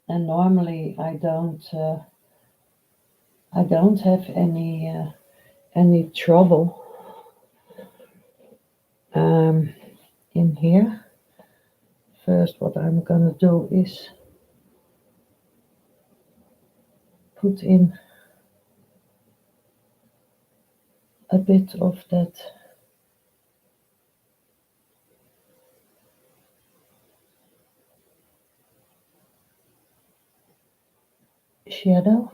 And normally I don't have any trouble um, in here. First, what I'm gonna do is put in a bit of that shadow.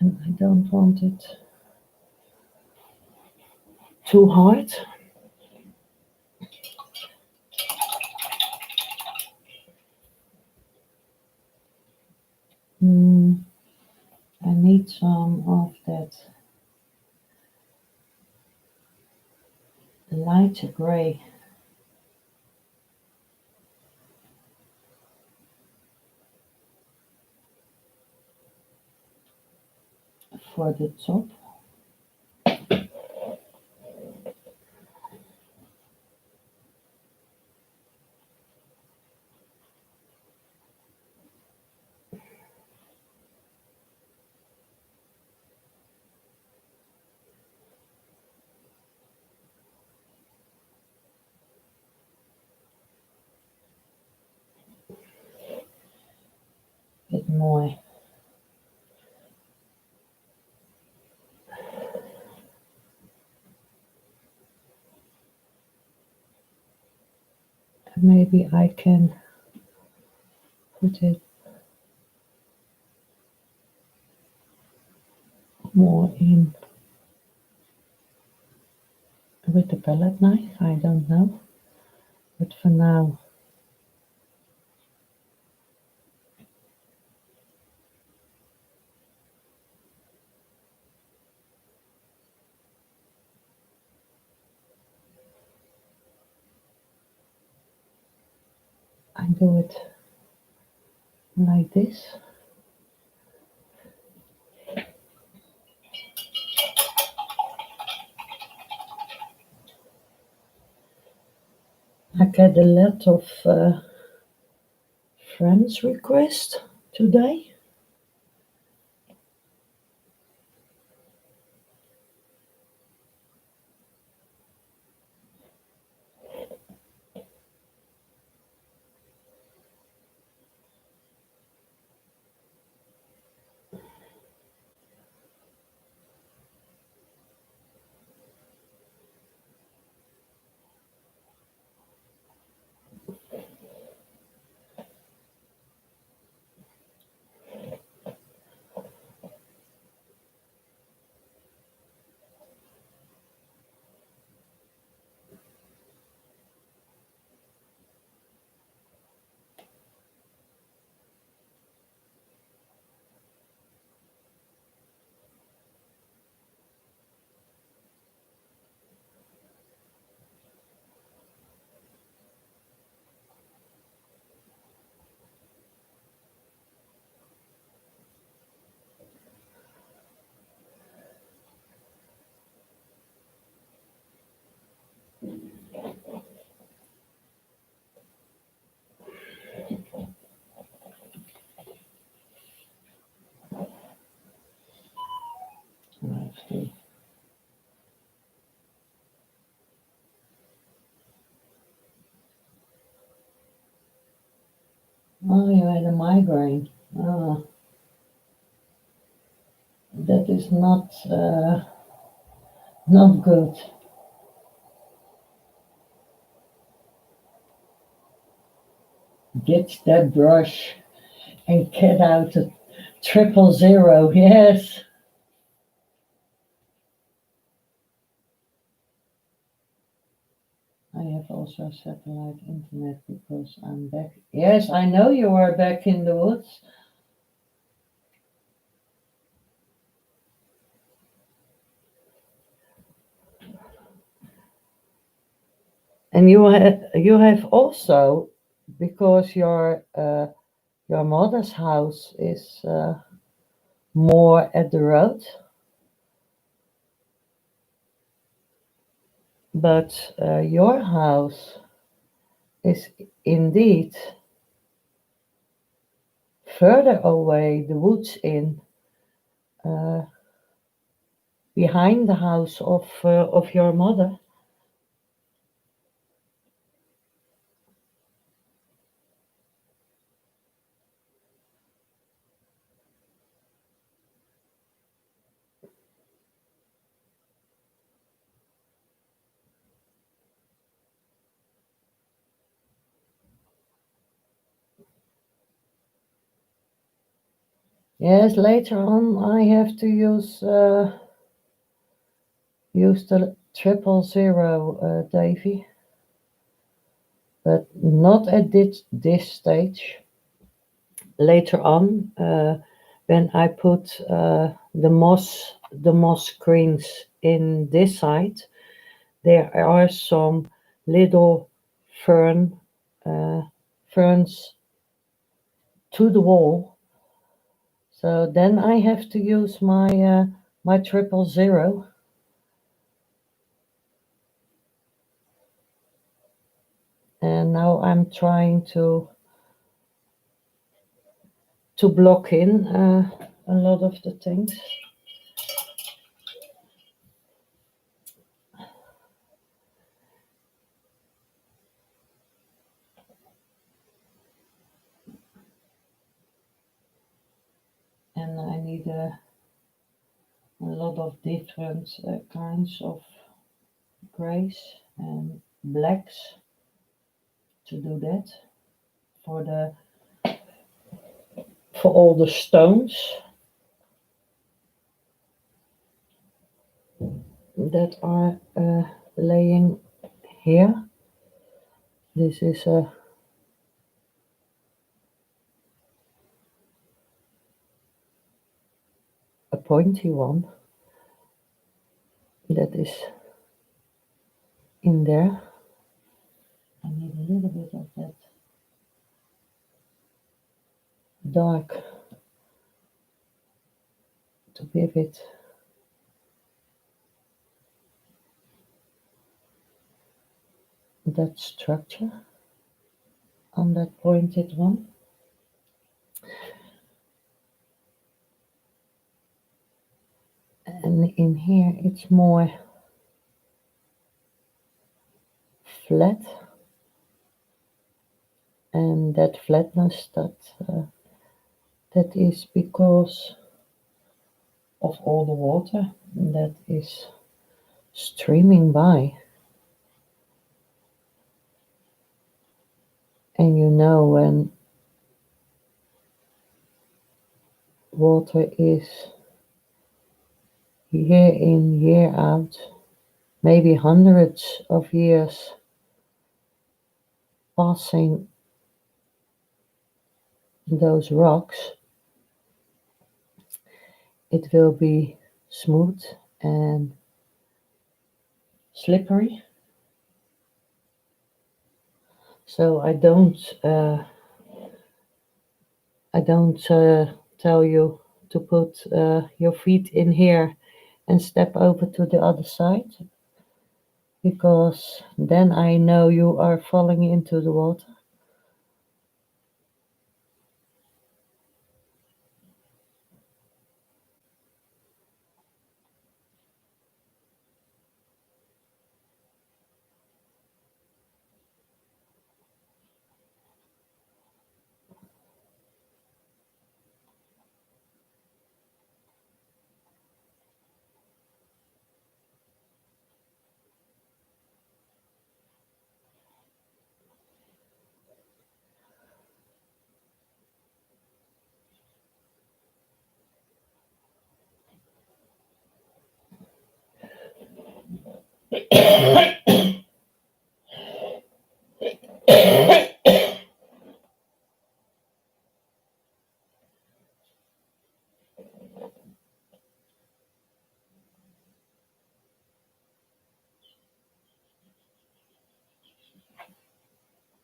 And I don't want it too hard. Mm, I need some of that lighter gray for the top. Bit more. Maybe I can put it more in with the palette knife. I don't know. But for now, I do it like this. I get a lot of friends requests today. Let's see. Oh, you had a migraine. Ah, that is not good. Get that brush and get out a 000. Yes. I have also also satellite internet because I'm back. Yes, I know you are back in the woods. And you have also, because your mother's house is more at the road, but your house is indeed further away, the woods in, uh, behind the house of your mother. Yes, later on I have to use the 000, Davy, but not at this stage. Later on, when I put the moss screens in this side, there are some little fern uh, ferns to the wall. So then I have to use my 000, and now I'm trying to block in a lot of the things. And I need a lot of different kinds of grays and blacks to do that for the for all the stones that are laying here. This is a pointy one that is in there. I need a little bit of that dark to give it that structure on that pointed one. And in here it's more flat, and that flatness that is because of all the water that is streaming by. And when water is year in, year out, maybe hundreds of years passing those rocks, it will be smooth and slippery. So I don't tell you to put your feet in here and step over to the other side, because then I know you are falling into the water.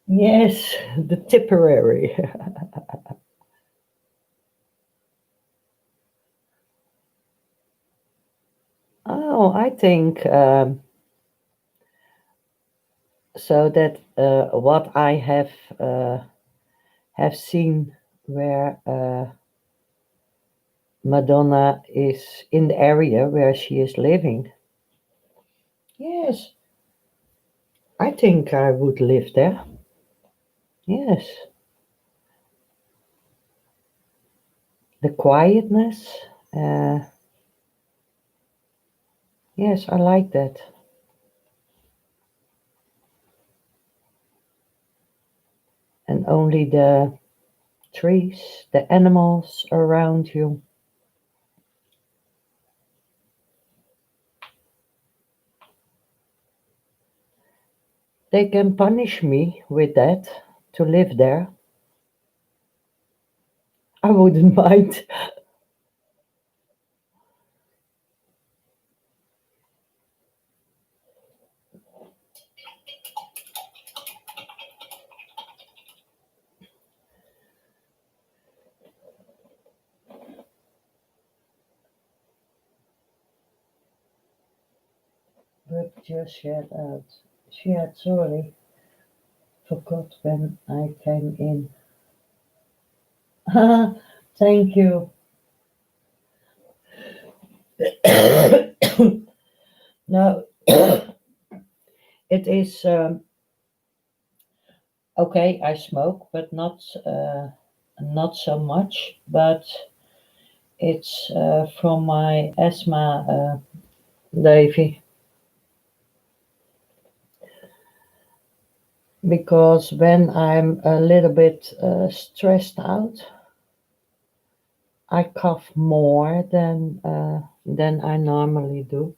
Yes, the Tipperary. Oh, I think so that what I have seen where Madonna is in the area where she is living. Yes, I think I would live there. Yes, the quietness. Uh, yes, I like that. And only the trees, the animals around you. They can punish me with that to live there. I wouldn't mind. But just shared out. Shared, sorry, forgot when I came in. Thank you. No, it is okay. I smoke, but not so much. But it's from my asthma, Davy, because when I'm a little bit stressed out, I cough more than I normally do.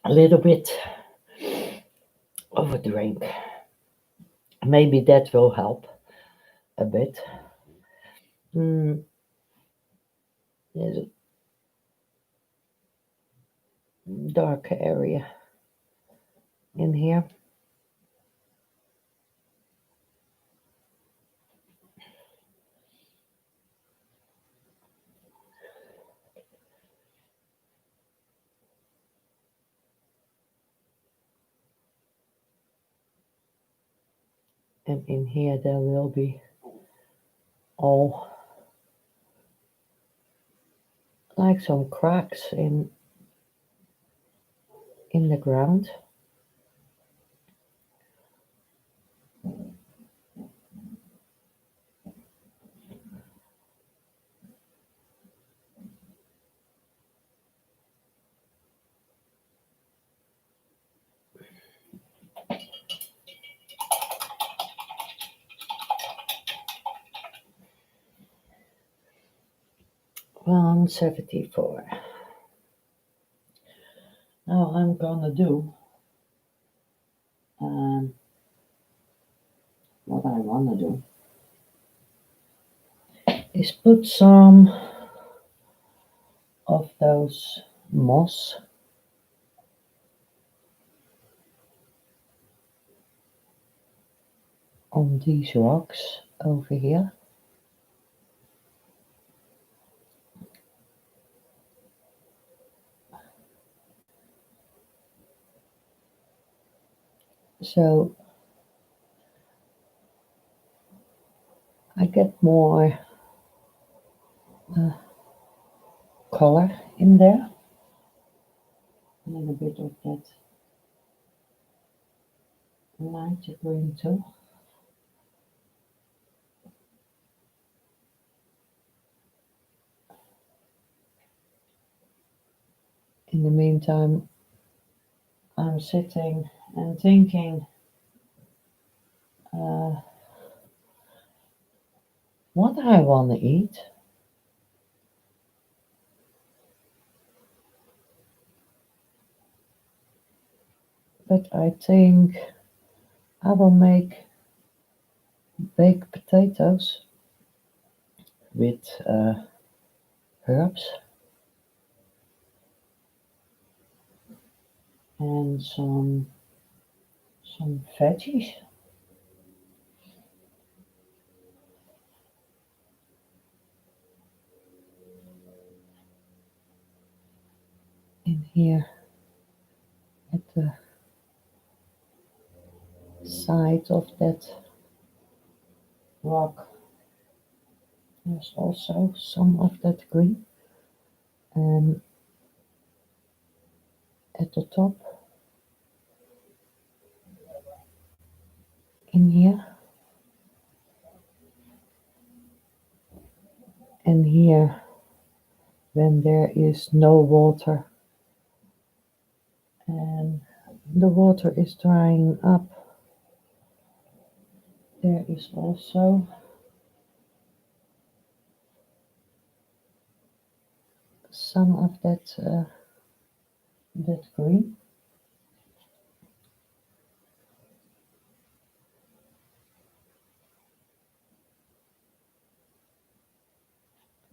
A little bit of a drink. Maybe that will help a bit. Mm, there's a dark area in here. And in here there will be all like some cracks in the ground. Well, I'm 74. Now I'm gonna do um, what I wanna do is put some of those moss on these rocks over here. So I get more uh, color in there. A little bit of that light green too. In the meantime, I'm sitting and thinking uh, what I want to eat. But I think I will make baked potatoes. with herbs and some veggies. In here at the side of that rock, there's also some of that green. And at the top, in here, and here, when there is no water and the water is drying up, there is also some of that green.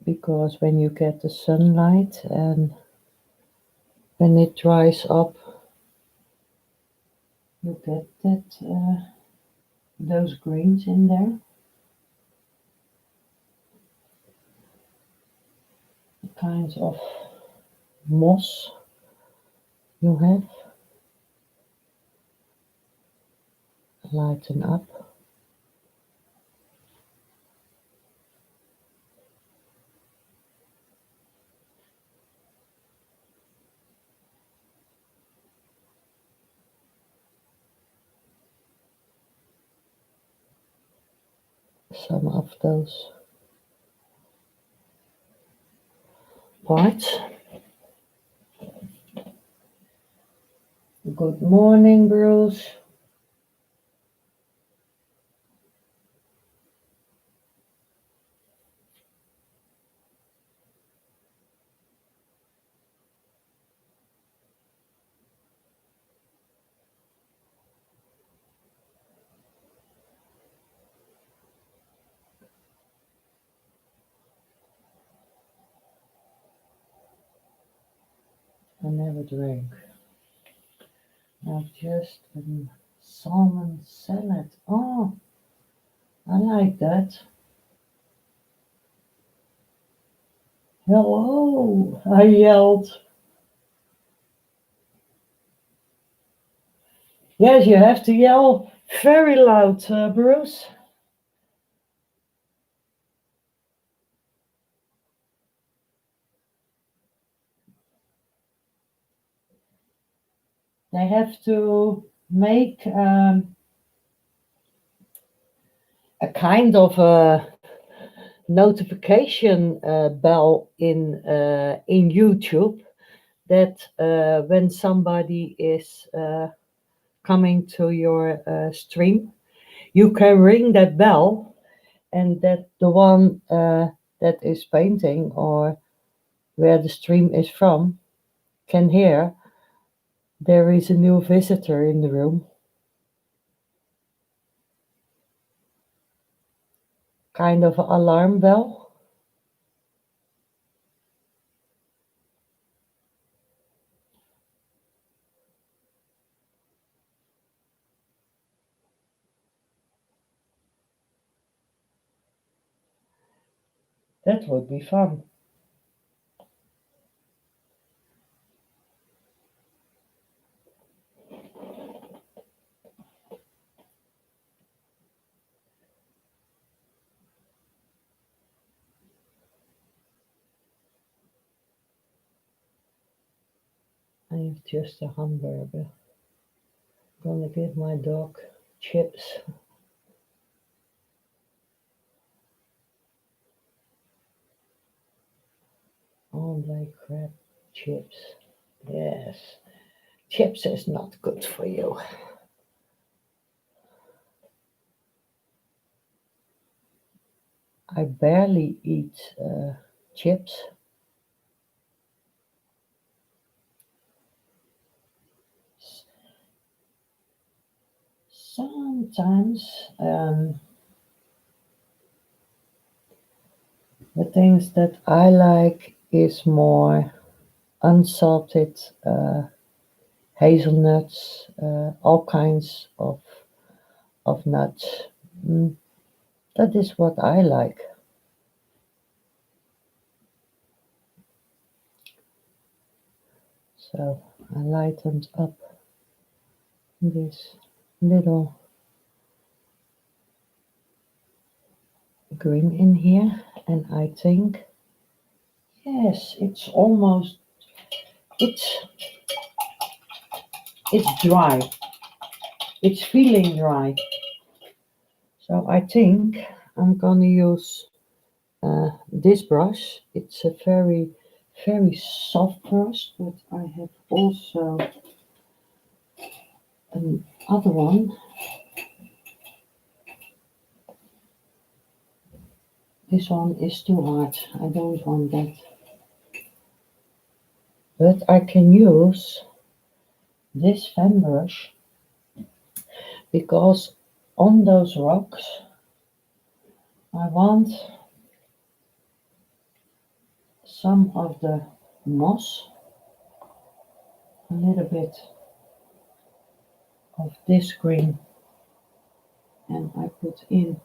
Because when you get the sunlight and when it dries up, you get those greens in there. The kinds of moss you have lighten up. Some of those parts. Good morning, Bruce. I never drink. Now just a salmon salad. Oh, I like that. Hello, I yelled. Yes, you have to yell very loud, Bruce. They have to make a kind of a notification bell in YouTube that when somebody is coming to your stream, you can ring that bell, and that the one that is painting or where the stream is from can hear there is a new visitor in the room. Kind of alarm bell. That would be fun. I have just a hamburger. Gonna give my dog chips. Ombre crab chips. Yes. Chips is not good for you. I barely eat chips. Sometimes The things that I like is more unsalted hazelnuts, all kinds of nuts. Mm, that is what I like. So I lightened up this little green in here, and I think yes, it's it's dry. It's feeling dry. So I think I'm gonna use this brush. It's a very soft brush, but I have also another one. This one is too hard. I don't want that. But I can use this fan brush because on those rocks I want some of the moss, a little bit of this green, and I put in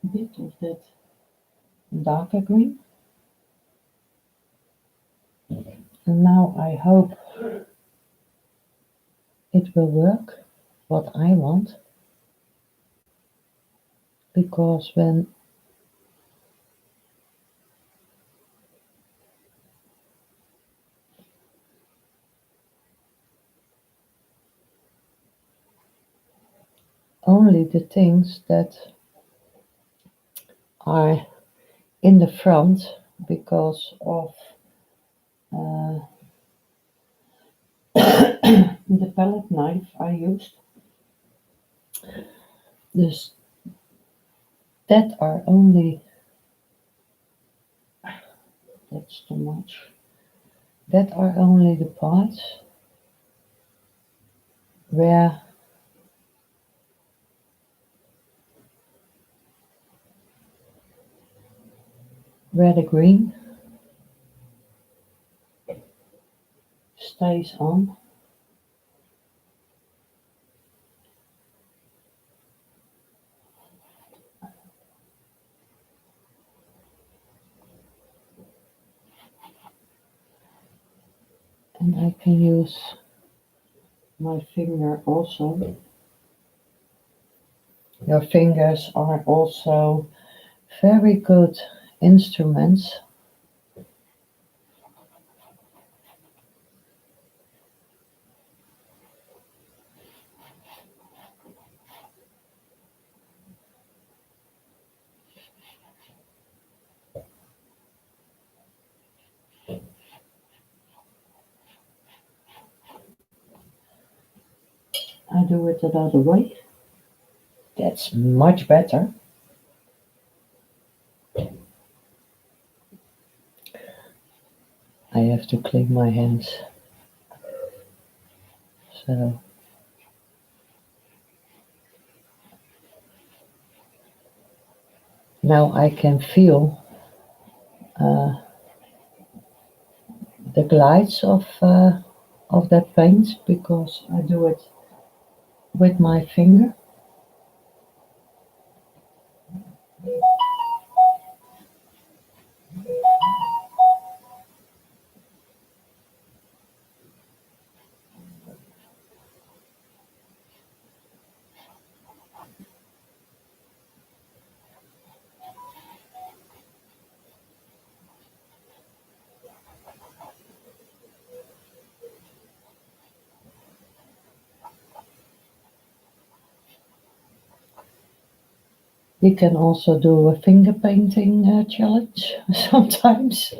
a bit of that darker green. And now I hope it will work what I want, because when only the things that are in the front because of uh, the palette knife I used, this that are only, that's too much, that are only the parts where the green stays on. And I can use my finger also. Your fingers are also very good instruments. I do it the other way. That's much better. I have to clean my hands. So now I can feel the glides of that paint because I do it with my finger. You can also do a finger painting challenge sometimes.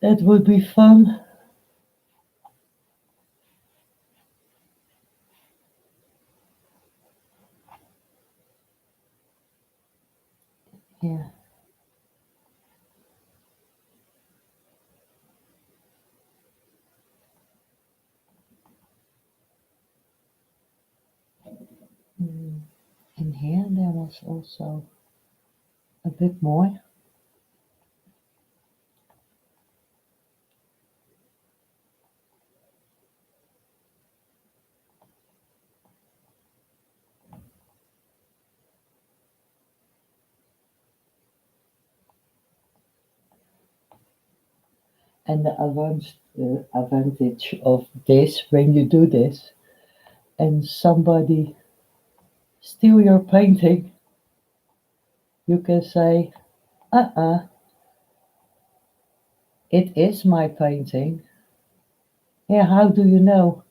That would be fun. Yeah. here there was also a bit more. And the advantage of this, when you do this, and somebody steal your painting, you can say, it is my painting. Yeah, how do you know?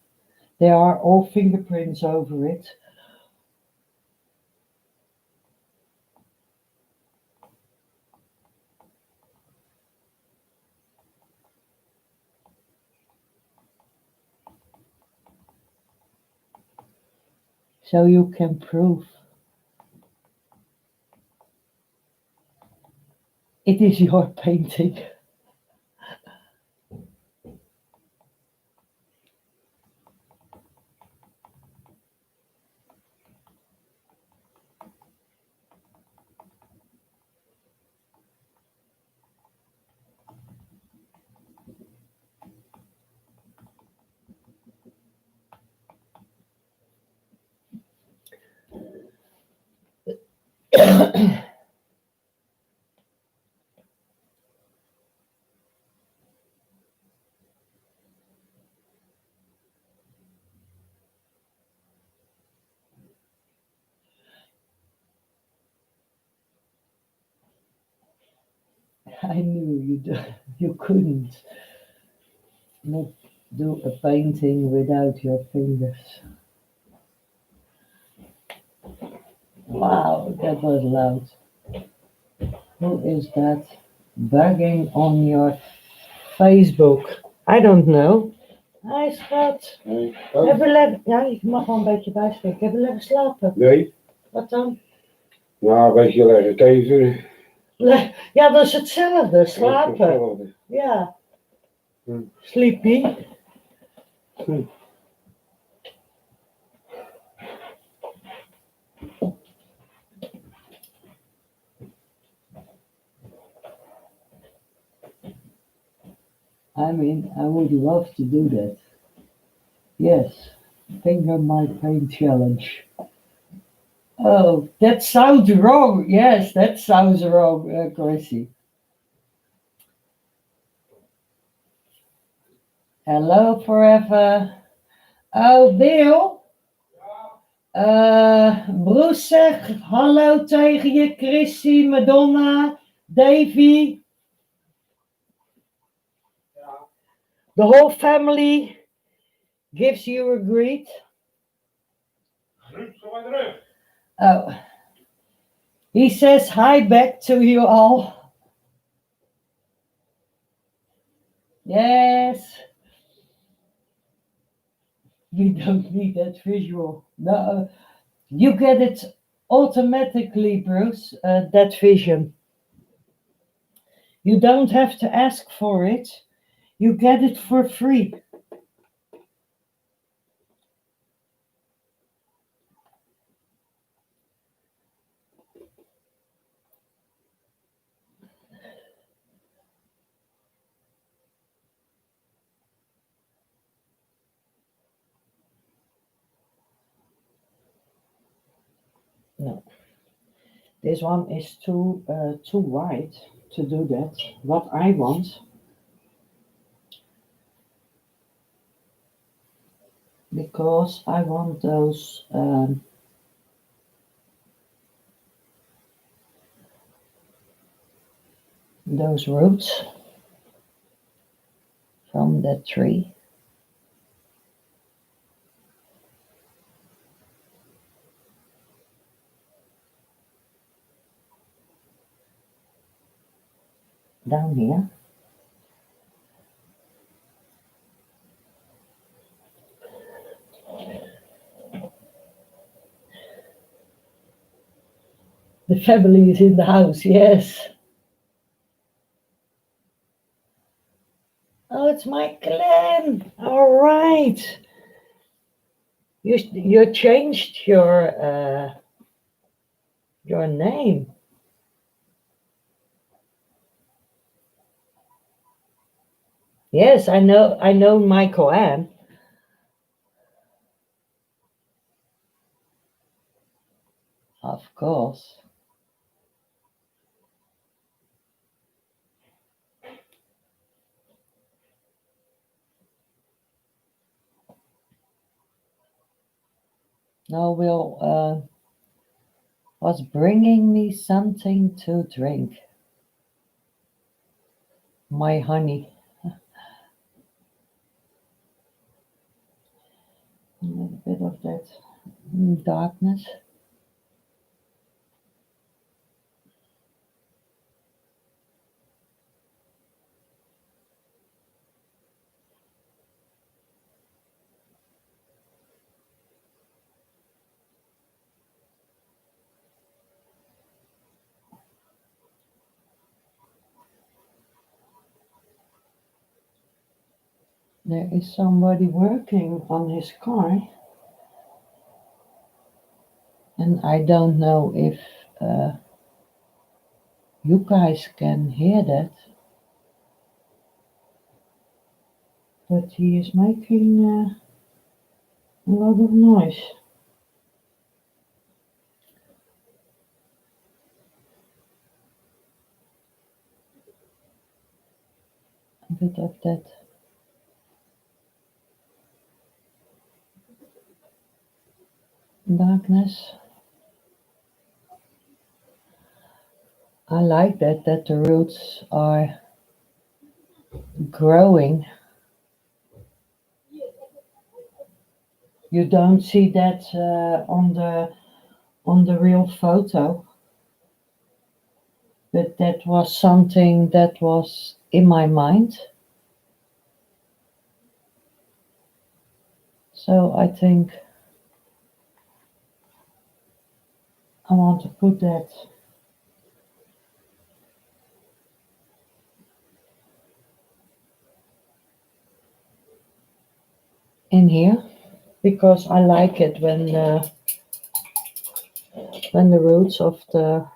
There are all fingerprints over it. So you can prove it is your painting. I knew you couldn't not do a painting without your fingers. Wow, that was loud. Who is that bugging on your Facebook? I don't know. Hij schat. Nee. Hebben we lekker... Ja, je mag wel een beetje bijspreken. Hebben we lekker slapen? Nee? Wat dan? Nou, een beetje leggen tegen. Ja, dat is hetzelfde. Slapen. Ja. Sleepy. I mean, I would love to do that. Yes, finger my paint challenge. Oh, that sounds wrong. Yes, that sounds wrong, Gracie. Hello, forever. Oh, Bill. Bruce zegt hallo tegen je, Chrissy, Madonna, Davy. The whole family gives you a greet. Oh, he says hi back to you all. Yes. We don't need that visual. No, you get it automatically, Bruce, that vision. You don't have to ask for it. You get it for free. No, this one is too wide to do that. What I want, because I want those roots from that tree. Down here. The family is in the house, yes. Oh, it's my clan. All right. You changed your Your name. Yes, I know. I know Michael Ann. Of course. Now Will was bringing me something to drink. My honey. A little bit of that darkness. There is somebody working on his car, and I don't know if uh, you guys can hear that, but he is making a lot of noise. A bit of that darkness. I like that the roots are growing. You don't see that on the real photo, but that was something that was in my mind. So I think I want to put that in here because I like it when the roots of the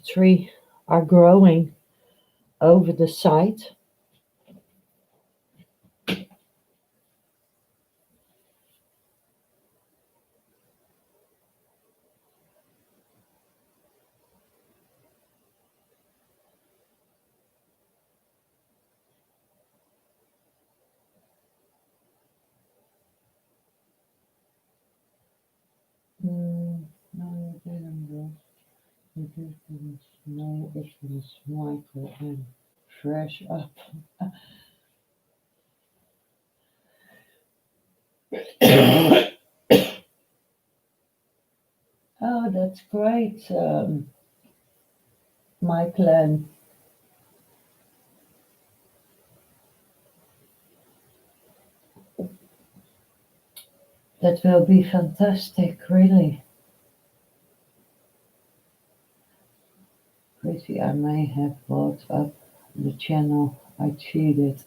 tree are growing over the side. No, you didn't go. You didn't know it was Michael and fresh up. Oh, that's great, Michael. And that will be fantastic, really. Pretty, I may have brought up the channel. I cheated.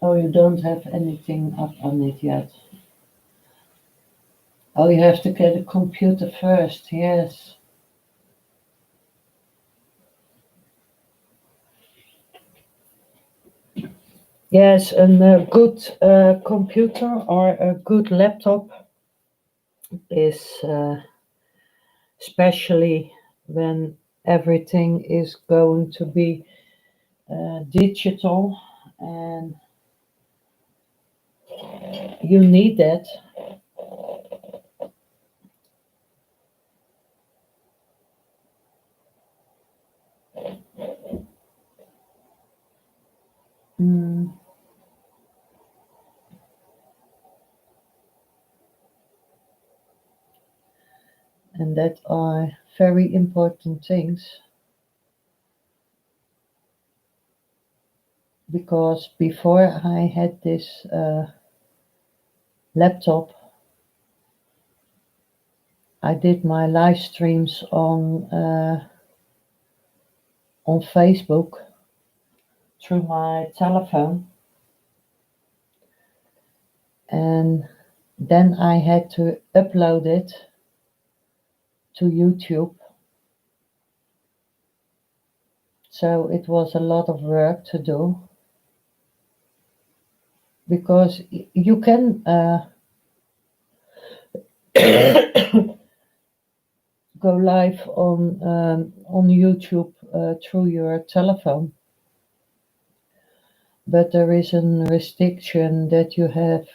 Oh, you don't have anything up on it yet. Oh, you have to get a computer first, yes. Yes, and a good computer or a good laptop is especially when everything is going to be digital and you need that. Mm, and that are very important things because before I had this laptop, I did my live streams on Facebook through my telephone, and then I had to upload it to YouTube. So it was a lot of work to do because you can go live on YouTube through your telephone, but there is a restriction that you have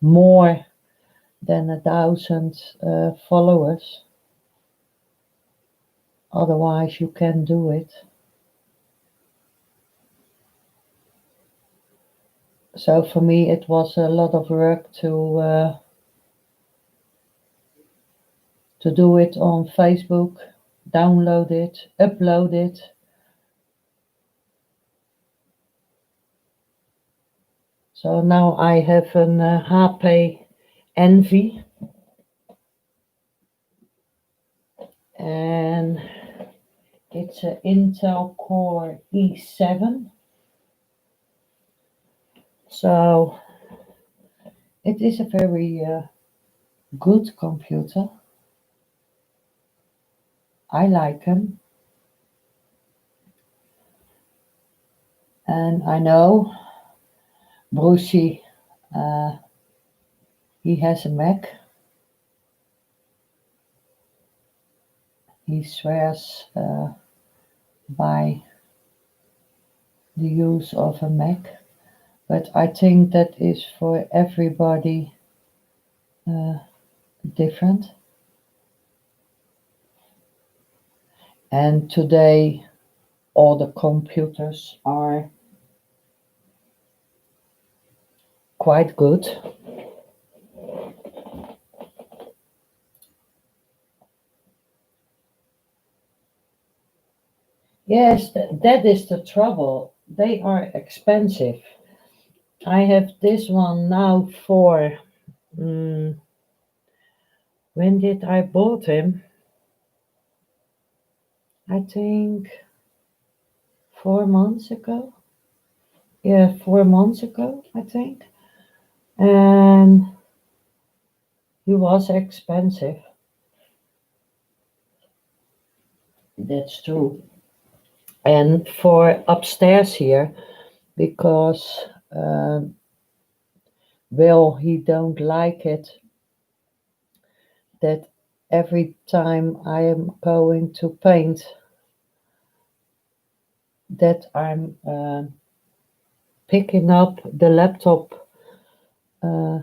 more than 1,000 followers. Otherwise, you can do it. So for me, it was a lot of work to do it on Facebook, download it, upload it. So now I have an HP Envy, and it's an Intel Core i7. So it is a very good computer. I like him. And I know Brucey, uh, he has a Mac. He swears by the use of a Mac. But I think that is for everybody different. And today, all the computers are quite good. Yes, that is the trouble. They are expensive. I have this one now for, mm, when did I bought him? I think 4 months ago. Yeah, 4 months ago, I think. And he was expensive. That's true. And for upstairs here, because Will, he don't like it that every time I am going to paint, that I'm picking up the laptop uh,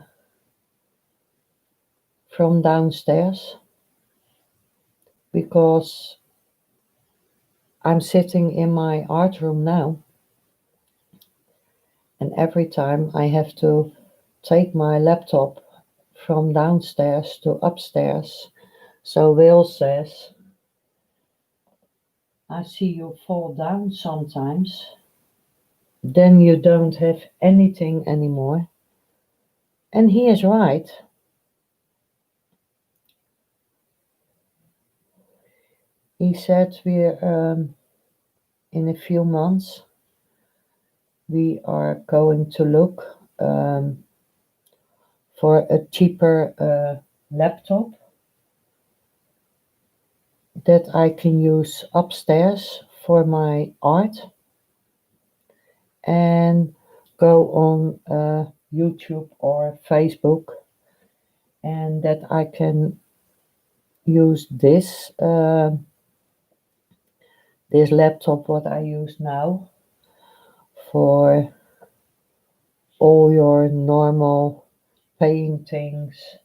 from downstairs, because I'm sitting in my art room now, and every time I have to take my laptop from downstairs to upstairs. So Will says, I see you fall down sometimes, then you don't have anything anymore. And he is right. He said we're in a few months we are going to look for a cheaper laptop that I can use upstairs for my art and go on YouTube or Facebook, and that I can use this laptop what I use now for all your normal paintings.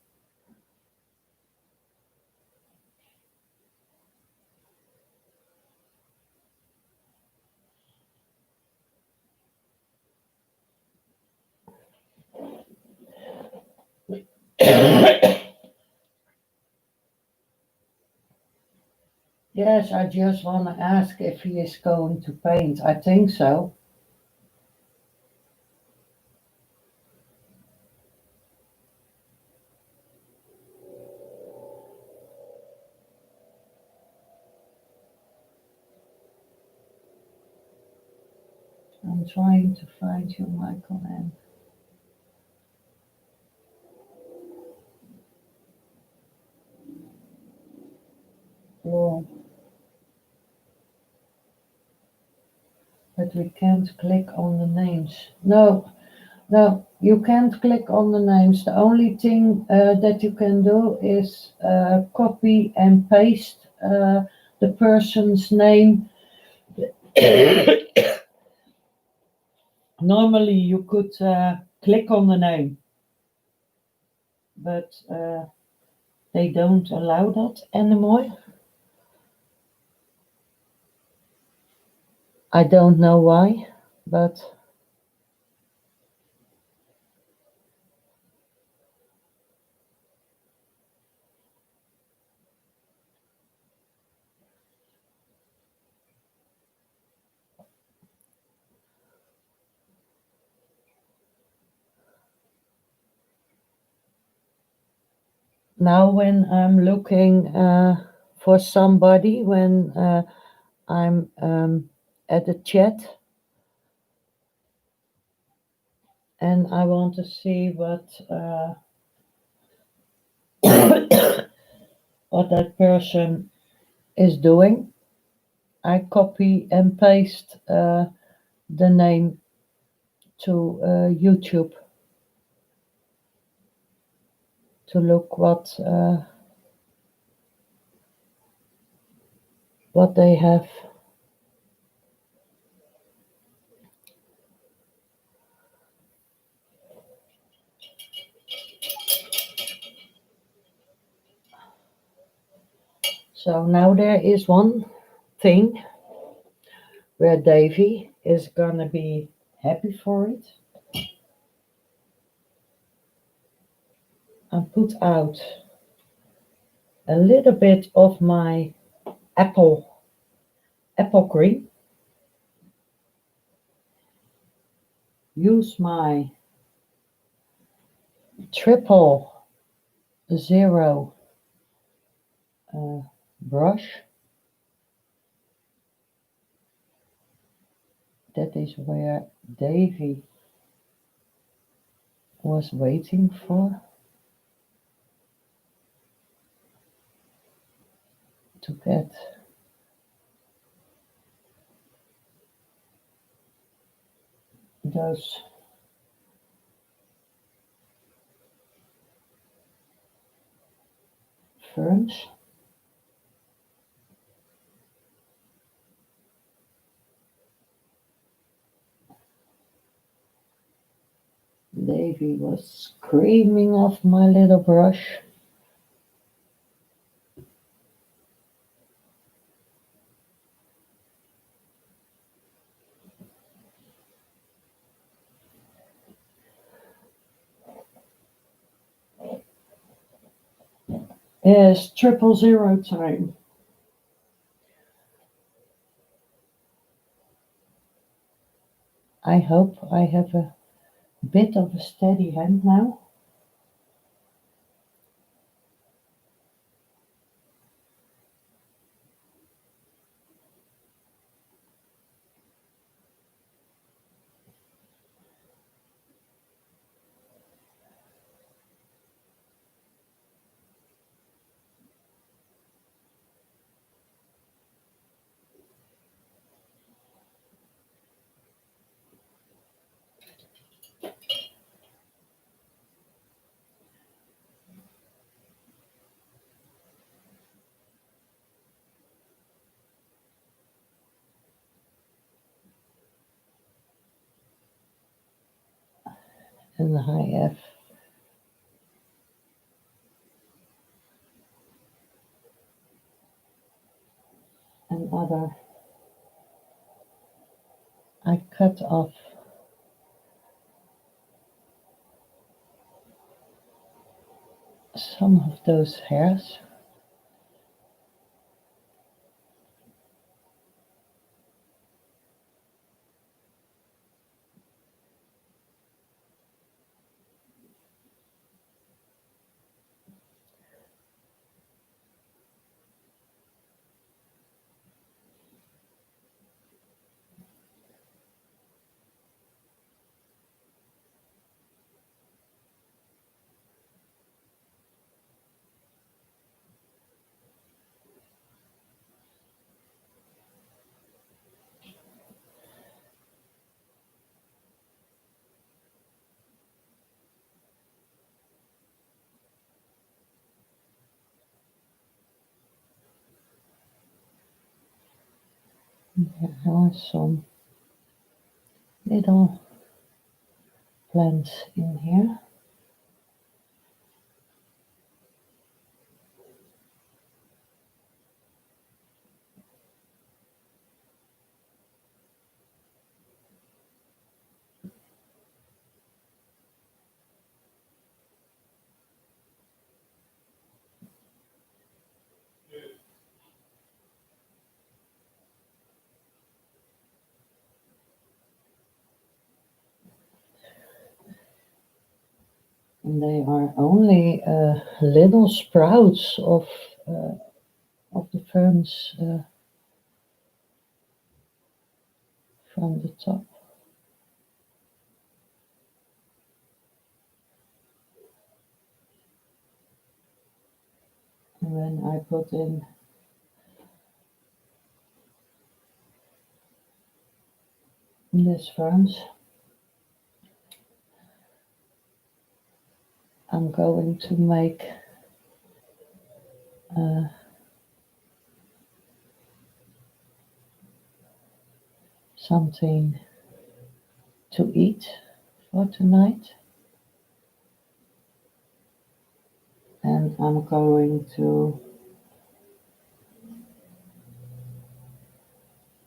Yes, I just want to ask if he is going to paint. I think so. I'm trying to find you, Michael M. Well, but we can't click on the names. No, no, you can't click on the names. The only thing that you can do is copy and paste the person's name. Normally, you could click on the name, but they don't allow that anymore. I don't know why, but now when I'm looking for somebody, when I'm at the chat and I want to see what that person is doing, I copy and paste the name to YouTube to look what they have. So now there is one thing where Davy is gonna be happy for it. I put out a little bit of my apple cream. Use my 000 brush. That is where Davy was waiting for to get those ferns. Davy was screaming off my little brush. Yes, 000 time. I hope I have a bit of a steady hand now. And I have another. I cut off some of those hairs. There are some little plants in here. And they are only little sprouts of the ferns from the top. And when I put in these ferns, I'm going to make uh, something to eat for tonight. And I'm going to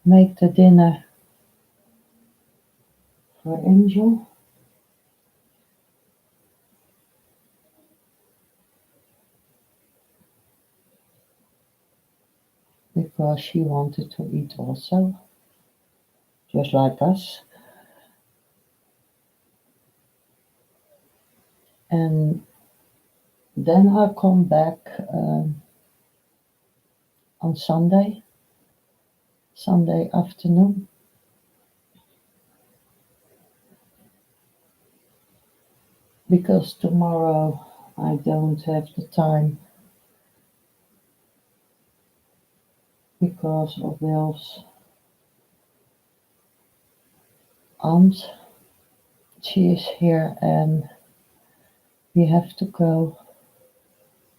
make the dinner for Angel. Because she wanted to eat also, just like us. And then I'll come back on Sunday afternoon. Because tomorrow I don't have the time because of Will's aunt. She is here and we have to go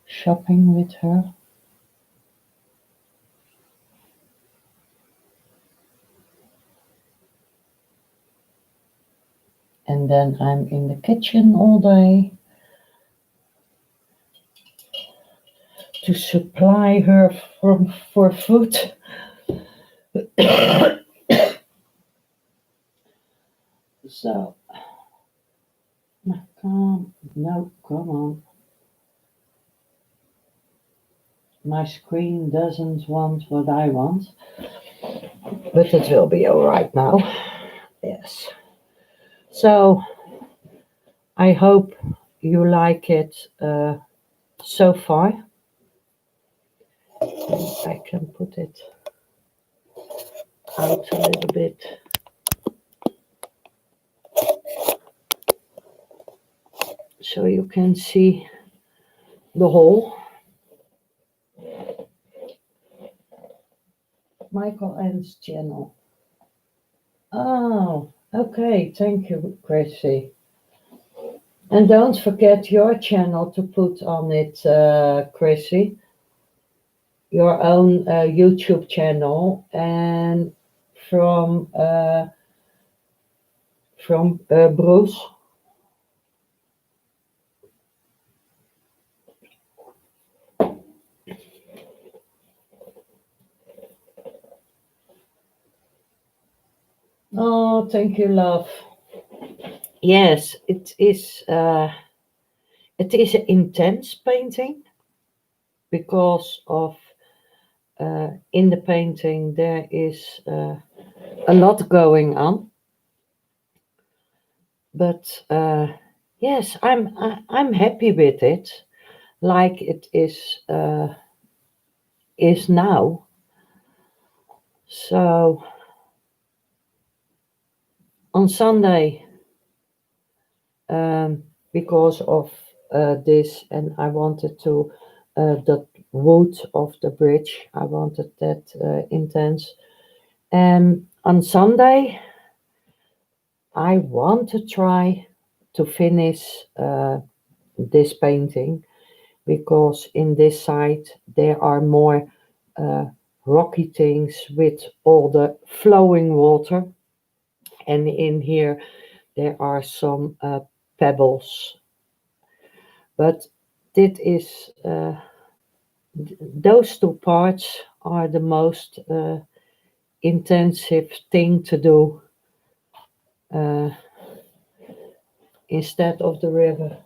shopping with her. And then I'm in the kitchen all day to supply her for food. So, come on. My screen doesn't want what I want, but it will be all right now. Yes. So, I hope you like it so far. I can put it out a little bit. So you can see the hole. Michael N's channel. Oh, okay. Thank you, Chrissy. And don't forget your channel to put on it, Chrissy. Your own YouTube channel and from Bruce. Oh, thank you, love. Yes, it is. It is an intense painting because of in the painting there is a lot going on. But yes, I'm happy with it, like it is now. So on Sunday, because of this, and I wanted to the wood of the bridge. I wanted that intense. And on Sunday, I want to try to finish this painting because in this side there are more uh, rocky things with all the flowing water. And in here there are some pebbles. But this is those two parts are the most intensive thing to do uh, instead of the river.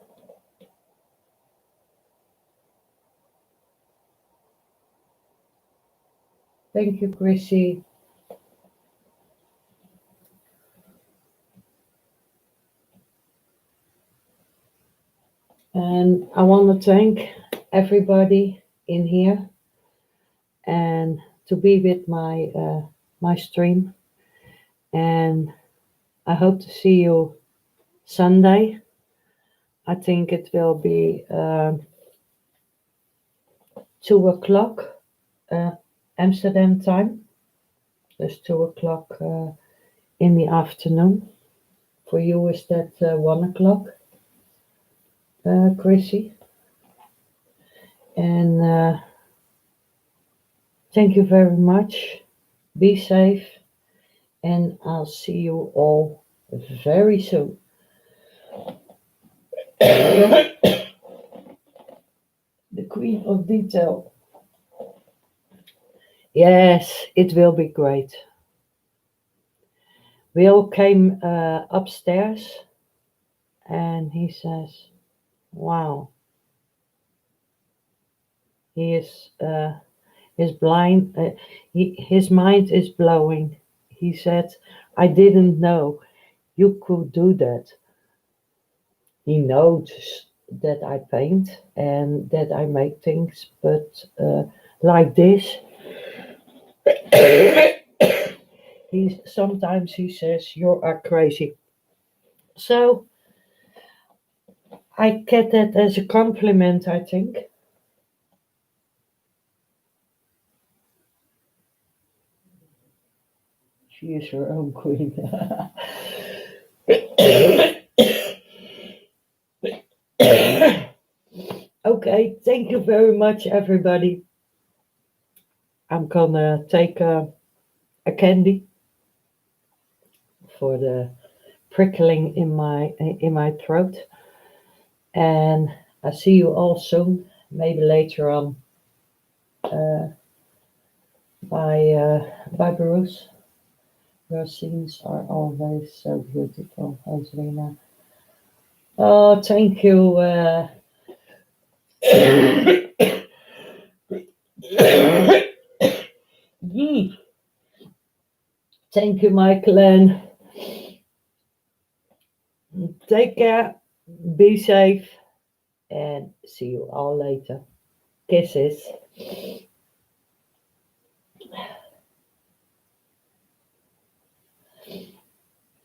Thank you, Chrissy. And I want to thank everybody in here and to be with my stream. And I hope to see you Sunday. I think it will be 2 o'clock Amsterdam time. There's 2 o'clock in the afternoon. For you is that 1 o'clock, Chrissy? And thank you very much. Be safe, and I'll see you all very soon. The Queen of Detail. Yes, it will be great. Will came upstairs and he says, "Wow, he is blind. His mind is blowing." He said, "I didn't know you could do that." He knows that I paint and that I make things, but like this, sometimes he says, "You are crazy." So I get that as a compliment, I think. She is her own queen. Okay, thank you very much, everybody. I'm gonna take a candy for the prickling in my throat, and I see you all soon. Maybe later on uh, by Bruce. Your scenes are always so beautiful, Angelina. Oh, thank you. Mm, thank you, Michael. And take care. Be safe. And see you all later. Kisses.